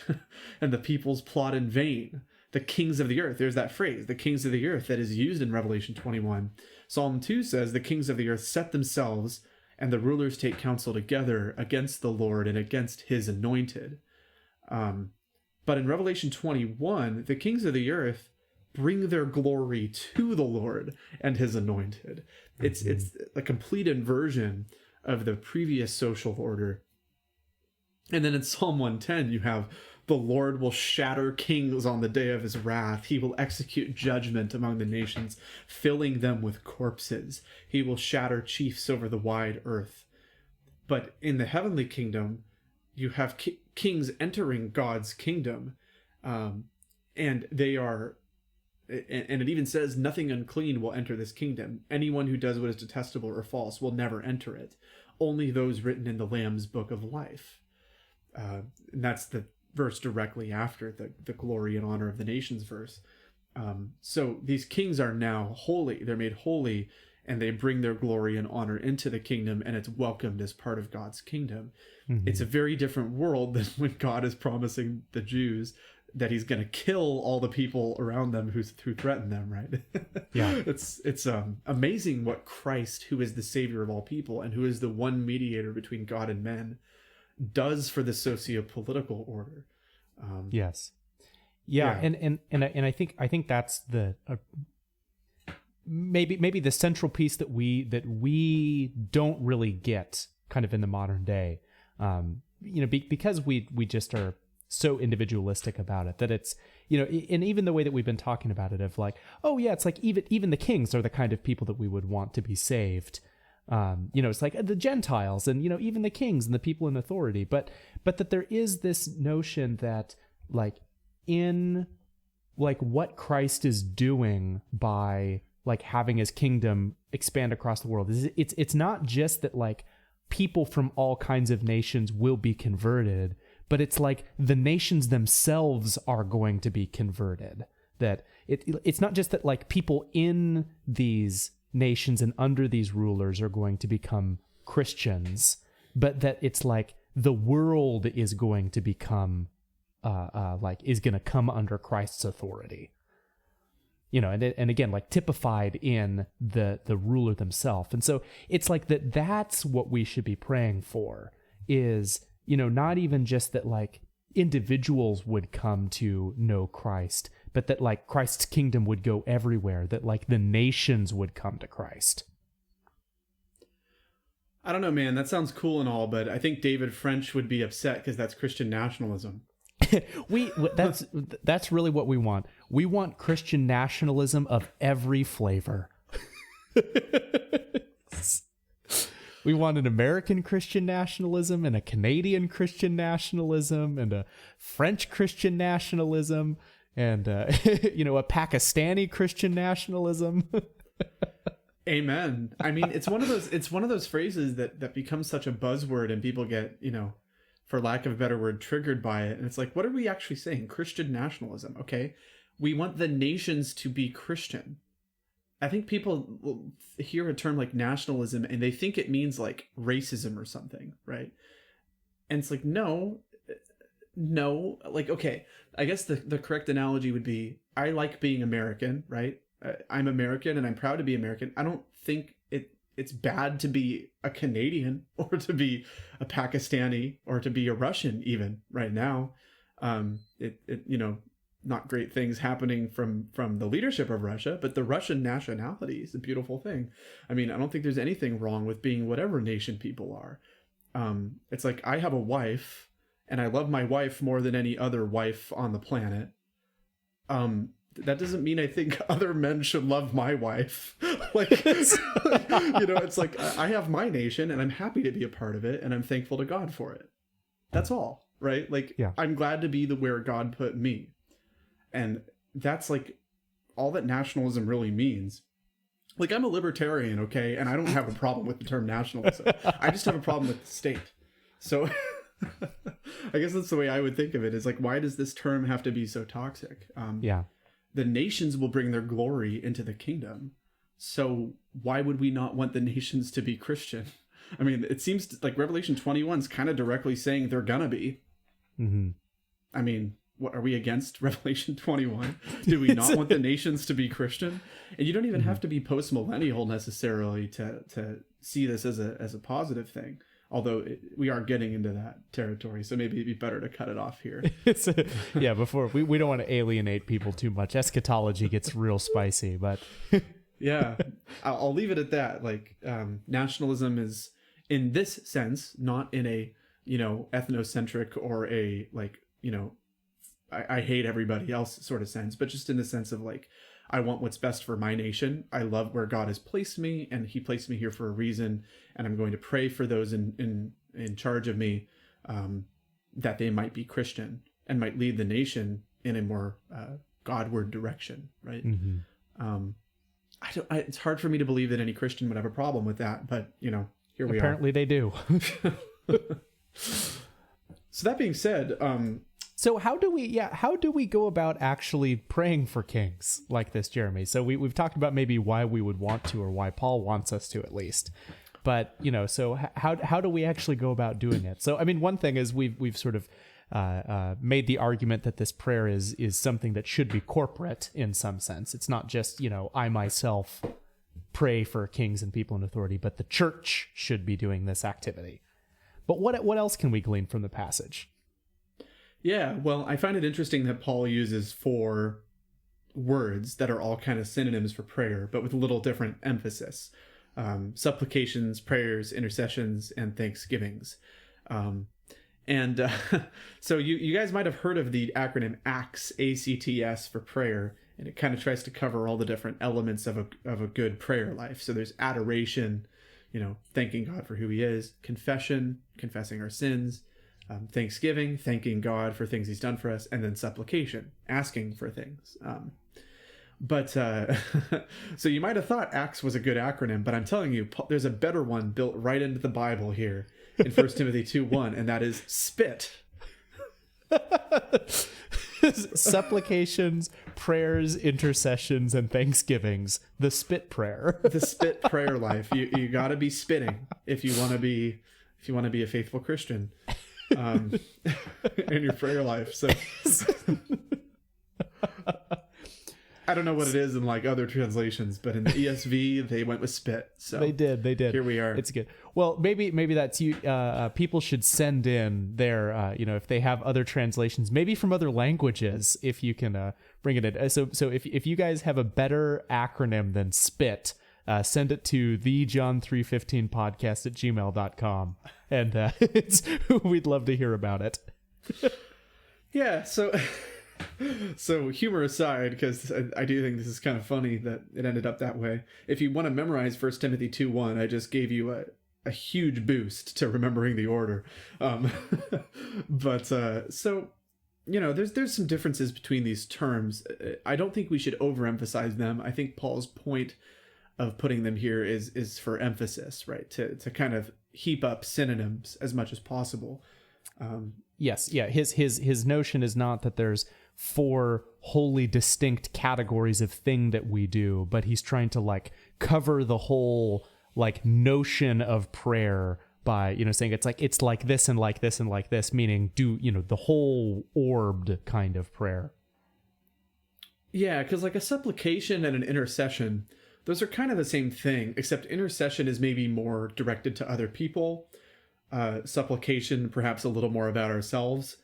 and the peoples plot in vain? The kings of the earth, there's that phrase, the kings of the earth, that is used in Revelation 21. Psalm 2 says, the kings of the earth set themselves, and the rulers take counsel together against the Lord and against his anointed. But in Revelation 21, the kings of the earth bring their glory to the Lord and his anointed. It's a complete inversion of the previous social order. And then in Psalm 110, you have, the Lord will shatter kings on the day of his wrath. He will execute judgment among the nations, filling them with corpses. He will shatter chiefs over the wide earth. But in the heavenly kingdom, you have kings entering God's kingdom. And they are, and it even says, nothing unclean will enter this kingdom. Anyone who does what is detestable or false will never enter it. Only those written in the Lamb's book of life. And that's the verse directly after the glory and honor of the nations verse. So these kings are now holy. They're made holy, and they bring their glory and honor into the kingdom, and it's welcomed as part of God's kingdom. Mm-hmm. It's a very different world than when God is promising the Jews that he's going to kill all the people around them who threaten them, right? Yeah. It's amazing what Christ, who is the Savior of all people and who is the one mediator between God and men, does for the socio-political order. Yes. Yeah. And I think that's the maybe the central piece that we don't really get kind of in the modern day, because we just are so individualistic about it, that it's, and even the way that we've been talking about it, of like, oh yeah, it's like even the kings are the kind of people that we would want to be saved. It's like the Gentiles and, even the kings and the people in authority, but that there is this notion that, like, in like what Christ is doing by like having his kingdom expand across the world. It's not just that like people from all kinds of nations will be converted, but it's like the nations themselves are going to be converted. That it's not just that like people in these nations and under these rulers are going to become Christians, but that it's like the world is going to become is going to come under Christ's authority. You know, and again, like typified in the ruler themselves. And so it's like that's what we should be praying for, is, you know, not even just that like individuals would come to know Christ, but that like Christ's kingdom would go everywhere, that like the nations would come to Christ. I don't know, man. That sounds cool and all, but I think David French would be upset because that's Christian nationalism. That's really what we want. We want Christian nationalism of every flavor. We want an American Christian nationalism and a Canadian Christian nationalism and a French Christian nationalism and you know, a Pakistani Christian nationalism. Amen. I mean, it's one of those phrases that becomes such a buzzword and people get, you know, for lack of a better word, triggered by it. And it's like, what are we actually saying? Christian nationalism. Okay. We want the nations to be Christian. I think people will hear a term like nationalism and they think it means like racism or something, right? And it's like, no, like, okay, I guess the correct analogy would be, I like being American, right? I'm American and I'm proud to be American. I don't think it's bad to be a Canadian or to be a Pakistani or to be a Russian even right now. You know, not great things happening from the leadership of Russia, but the Russian nationality is a beautiful thing. I mean, I don't think there's anything wrong with being whatever nation people are. It's like, I have a wife and I love my wife more than any other wife on the planet. That doesn't mean I think other men should love my wife. Like, you know, it's like, I have my nation and I'm happy to be a part of it and I'm thankful to God for it. That's all, right? Like, yeah. I'm glad to be where God put me. And that's like all that nationalism really means. Like, I'm a libertarian, okay? And I don't have a problem with the term nationalism. I just have a problem with the state. So I guess that's the way I would think of it, is like, why does this term have to be so toxic? Yeah. The nations will bring their glory into the kingdom. So why would we not want the nations to be Christian? I mean, it seems like Revelation 21 is kind of directly saying they're gonna be. Mm-hmm. I mean, what, are we against Revelation 21? Do we not want the nations to be Christian? And you don't even have to be post-millennial necessarily to see this as a positive thing. Although we are getting into that territory, so maybe it'd be better to cut it off here. Yeah, before we don't want to alienate people too much. Eschatology gets real spicy, but yeah, I'll leave it at that. Like, nationalism is, in this sense, not in a, you know, ethnocentric or a, like, you know, I hate everybody else sort of sense, but just in the sense of like, I want what's best for my nation. I love where God has placed me, and he placed me here for a reason. And I'm going to pray for those in charge of me, that they might be Christian and might lead the nation in a more Godward direction, right? Mm-hmm. It's hard for me to believe that any Christian would have a problem with that, but, you know, here we are. Apparently they do. So that being said, so how do we go about actually praying for kings like this, Jeremy? So we've talked about maybe why we would want to, or why Paul wants us to at least. But, you know, so how do we actually go about doing it? So, I mean, one thing is we've sort of made the argument that this prayer is something that should be corporate in some sense. It's not just, you know, I myself pray for kings and people in authority, but the church should be doing this activity. But what else can we glean from the passage? Yeah, well, I find it interesting that Paul uses 4 words that are all kind of synonyms for prayer, but with a little different emphasis. Supplications, prayers, intercessions, and thanksgivings. So you guys might have heard of the acronym ACTS, A-C-T-S, for prayer, and it kind of tries to cover all the different elements of a good prayer life. So there's adoration, you know, thanking God for who he is, confession, confessing our sins, thanksgiving, thanking God for things he's done for us, and then supplication, asking for things. But so you might have thought ACTS was a good acronym, but I'm telling you, there's a better one built right into the Bible here in 1 Timothy 2:1, and that is SPIT. Supplications, prayers, intercessions, and thanksgivings. The spit prayer. The spit prayer life. You got to be spitting if you want to be a faithful Christian in your prayer life. So I don't know what it is in like other translations, but in the ESV they went with spit. So they did. Here we are. It's good. Well, maybe that's you. People should send in their, if they have other translations, maybe from other languages, if you can bring it in. So if you guys have a better acronym than spit, send it to thejohn315podcast@gmail.com, and we'd love to hear about it. Yeah. So humor aside, because I do think this is kind of funny that it ended up that way. If you want to memorize 1 Timothy 2:1, I just gave you a huge boost to remembering the order. But so, there's some differences between these terms. I don't think we should overemphasize them. I think Paul's point of putting them here is for emphasis, right? To kind of heap up synonyms as much as possible. Yes, yeah. His notion is not that there's 4 wholly distinct categories of thing that we do, but he's trying to like cover the whole like notion of prayer by saying it's like this and like this and like this, meaning do the whole orbed kind of prayer. Yeah, because like a supplication and an intercession, those are kind of the same thing, except intercession is maybe more directed to other people. Supplication perhaps a little more about ourselves.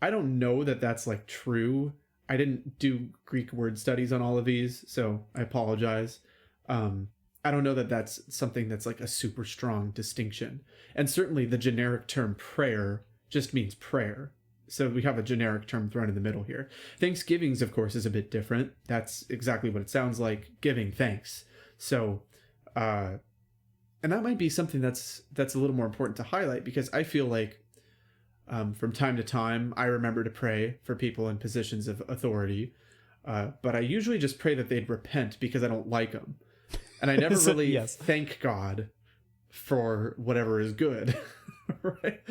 I don't know that that's like true. I didn't do Greek word studies on all of these, so I apologize. I don't know that that's something that's like a super strong distinction. And certainly the generic term prayer just means prayer. So we have a generic term thrown in the middle here. Thanksgivings, of course, is a bit different. That's exactly what it sounds like, giving thanks. So, and that might be something that's a little more important to highlight, because I feel like from time to time, I remember to pray for people in positions of authority, but I usually just pray that they'd repent because I don't like them. And I never really thank God for whatever is good, right?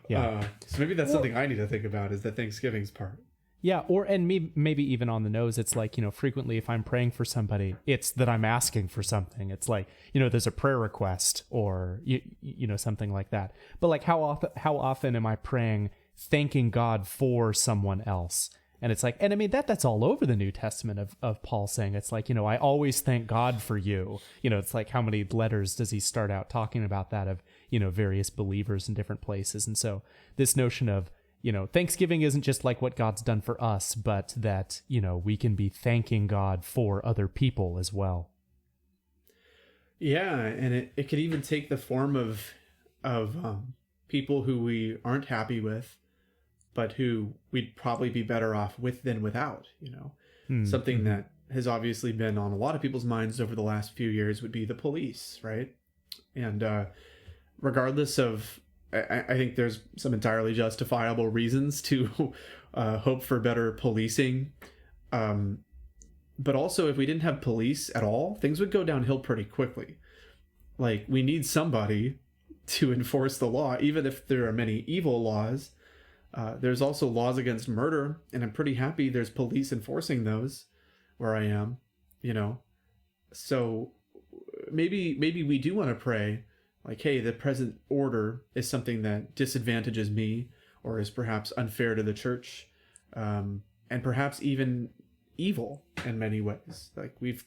Yeah. So maybe that's something I need to think about, is the Thanksgiving's part. Yeah, and maybe even on the nose, it's like, frequently if I'm praying for somebody, it's that I'm asking for something. It's like, there's a prayer request or, something like that. But like how often am I praying, thanking God for someone else? And it's like, and I mean, that's all over the New Testament of Paul saying, it's like, I always thank God for you. It's like, how many letters does he start out talking about that of, various believers in different places? And so this notion of, Thanksgiving isn't just like what God's done for us, but that, we can be thanking God for other people as well. Yeah, and it could even take the form of people who we aren't happy with, but who we'd probably be better off with than without, Something that has obviously been on a lot of people's minds over the last few years would be the police, right? And regardless of, I think there's some entirely justifiable reasons to hope for better policing. But also, if we didn't have police at all, things would go downhill pretty quickly. Like, we need somebody to enforce the law, even if there are many evil laws. There's also laws against murder, and I'm pretty happy there's police enforcing those where I am, So maybe we do want to pray, like, hey, the present order is something that disadvantages me or is perhaps unfair to the church, and perhaps even evil in many ways. Like we've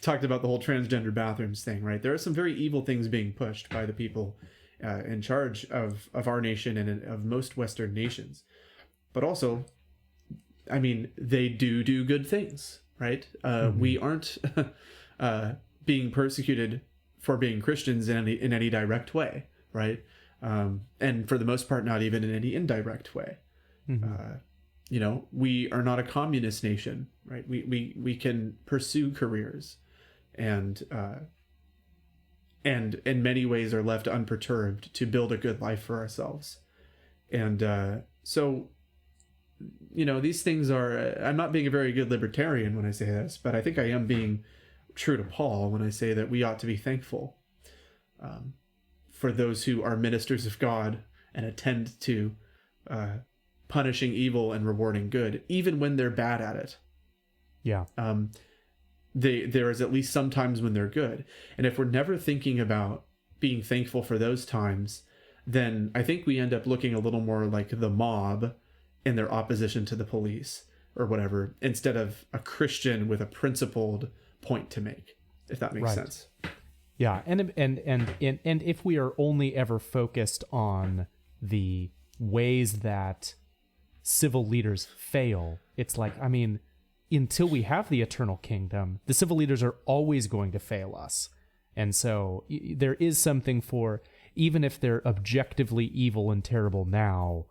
talked about the whole transgender bathrooms thing, right? There are some very evil things being pushed by the people in charge of our nation and of most Western nations. But also, I mean, they do good things, right? We aren't being persecuted for being Christians in any direct way, right? And for the most part, not even in any indirect way. We are not a communist nation, right? We can pursue careers, and in many ways are left unperturbed to build a good life for ourselves. And so, these things are, I'm not being a very good libertarian when I say this, but I think I am being true to Paul when I say that we ought to be thankful for those who are ministers of God and attend to punishing evil and rewarding good, even when they're bad at it. Yeah. There is at least some times when they're good. And if we're never thinking about being thankful for those times, then I think we end up looking a little more like the mob in their opposition to the police or whatever, instead of a Christian with a principled point to make, if that makes sense. Yeah. And if we are only ever focused on the ways that civil leaders fail, it's like, I mean, until we have the eternal kingdom, the civil leaders are always going to fail us. And so there is something for, even if they're objectively evil and terrible now,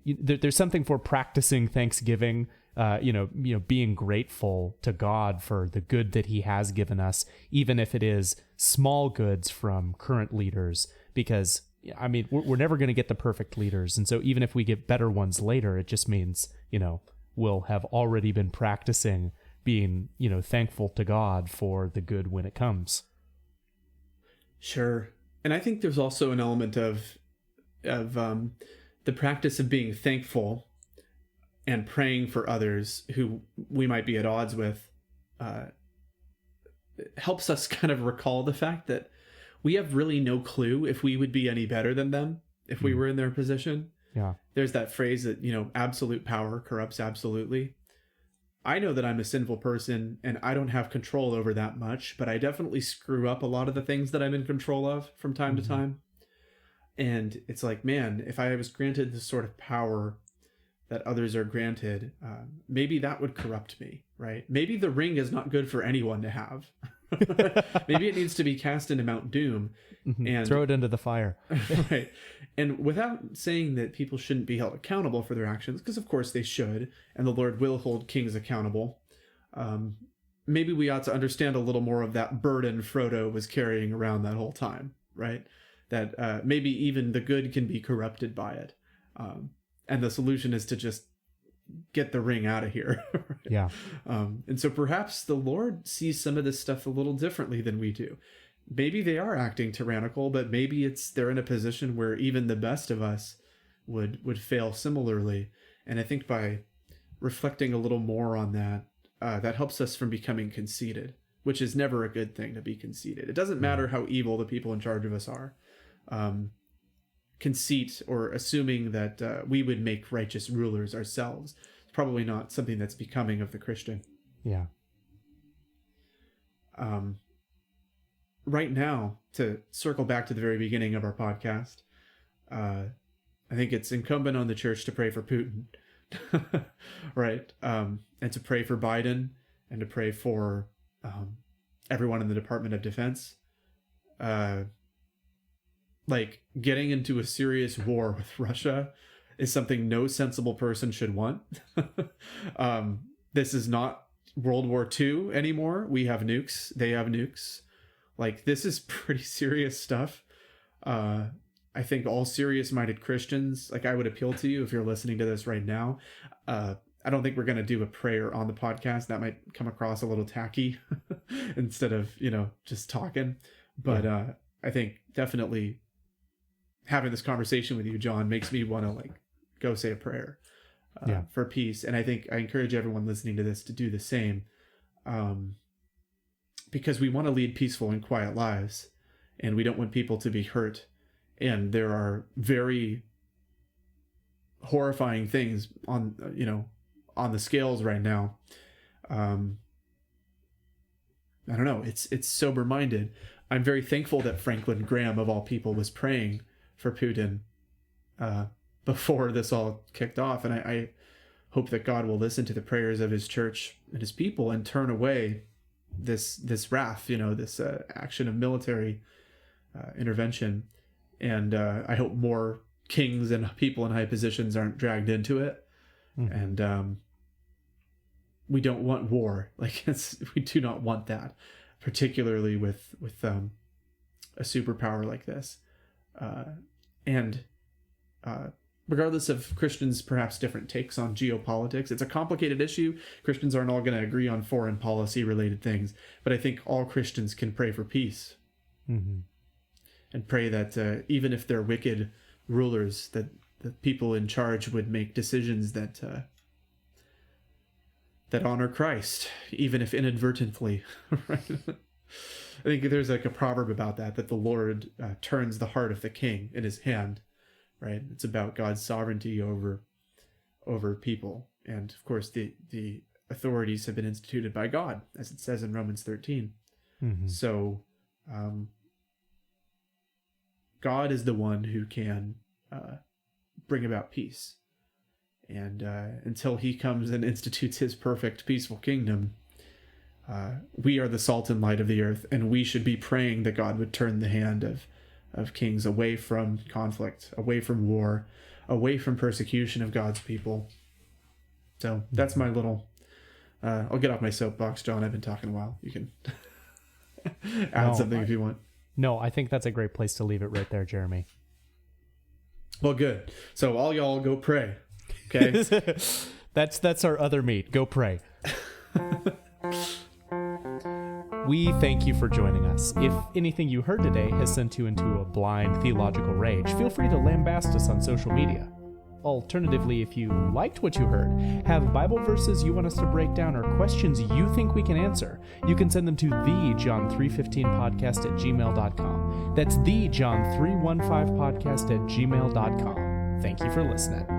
there's something for practicing thanksgiving, being grateful to God for the good that he has given us, even if it is small goods from current leaders, because I mean, we're never going to get the perfect leaders. And so even if we get better ones later, it just means, we'll have already been practicing being, thankful to God for the good when it comes. Sure. And I think there's also an element of the practice of being thankful and praying for others who we might be at odds with helps us kind of recall the fact that we have really no clue if we would be any better than them if we were in their position. Yeah. There's that phrase that, absolute power corrupts absolutely. I know that I'm a sinful person and I don't have control over that much, but I definitely screw up a lot of the things that I'm in control of from time to time. And it's like, man, if I was granted this sort of power that others are granted, maybe that would corrupt me, right? Maybe the ring is not good for anyone to have. Maybe it needs to be cast into Mount Doom and throw it into the fire. Right. And without saying that people shouldn't be held accountable for their actions, because of course they should, and the Lord will hold kings accountable. Maybe we ought to understand a little more of that burden Frodo was carrying around that whole time, right? That maybe even the good can be corrupted by it. And the solution is to just get the ring out of here. Right? Yeah. And so perhaps the Lord sees some of this stuff a little differently than we do. Maybe they are acting tyrannical, but maybe they're in a position where even the best of us would fail similarly. And I think by reflecting a little more on that, that helps us from becoming conceited, which is never a good thing to be conceited. It doesn't matter how evil the people in charge of us are. Conceit or assuming that we would make righteous rulers ourselves is probably not something that's becoming of the Christian. Yeah. Right now, to circle back to the very beginning of our podcast, I think it's incumbent on the church to pray for Putin, right? And to pray for Biden and to pray for everyone in the Department of Defense. Like, getting into a serious war with Russia is something no sensible person should want. This is not World War II anymore. We have nukes. They have nukes. Like, this is pretty serious stuff. I think all serious-minded Christians, like, I would appeal to you if you're listening to this right now. I don't think we're going to do a prayer on the podcast. That might come across a little tacky instead of, just talking. But I think definitely having this conversation with you, John, makes me want to go say a prayer for peace. And I think I encourage everyone listening to this to do the same, because we want to lead peaceful and quiet lives, and we don't want people to be hurt. And there are very horrifying things on the scales right now. I don't know. It's sober-minded. I'm very thankful that Franklin Graham, of all people, was praying for Putin before this all kicked off. And I hope that God will listen to the prayers of his church and his people and turn away this wrath, this action of military intervention. And I hope more kings and people in high positions aren't dragged into it. And we don't want war. We do not want that, particularly with a superpower like this. And regardless of Christians' perhaps different takes on geopolitics. It's a complicated issue. Christians aren't all going to agree on foreign policy related things, but I think all Christians can pray for peace. Mm-hmm. And pray that even if they're wicked rulers, that the people in charge would make decisions that honor Christ, even if inadvertently. Right? I think there's like a proverb about that the Lord turns the heart of the king in his hand. Right? It's about God's sovereignty over people, and of course the authorities have been instituted by God, as it says in Romans 13. Mm-hmm. So God is the one who can bring about peace, and until he comes and institutes his perfect peaceful kingdom, we are the salt and light of the earth, and we should be praying that God would turn the hand of kings away from conflict, away from war, away from persecution of God's people. So that's my little I'll get off my soapbox, John. I've been talking a while. You can add something if you want. No, I think that's a great place to leave it right there, Jeremy. Well, good. So all y'all go pray. Okay? That's our other meat. Go pray. We thank you for joining us. If anything you heard today has sent you into a blind theological rage, feel free to lambast us on social media. Alternatively, if you liked what you heard, have Bible verses you want us to break down, or questions you think we can answer, you can send them to thejohn315podcast@gmail.com. That's thejohn315podcast@gmail.com. Thank you for listening.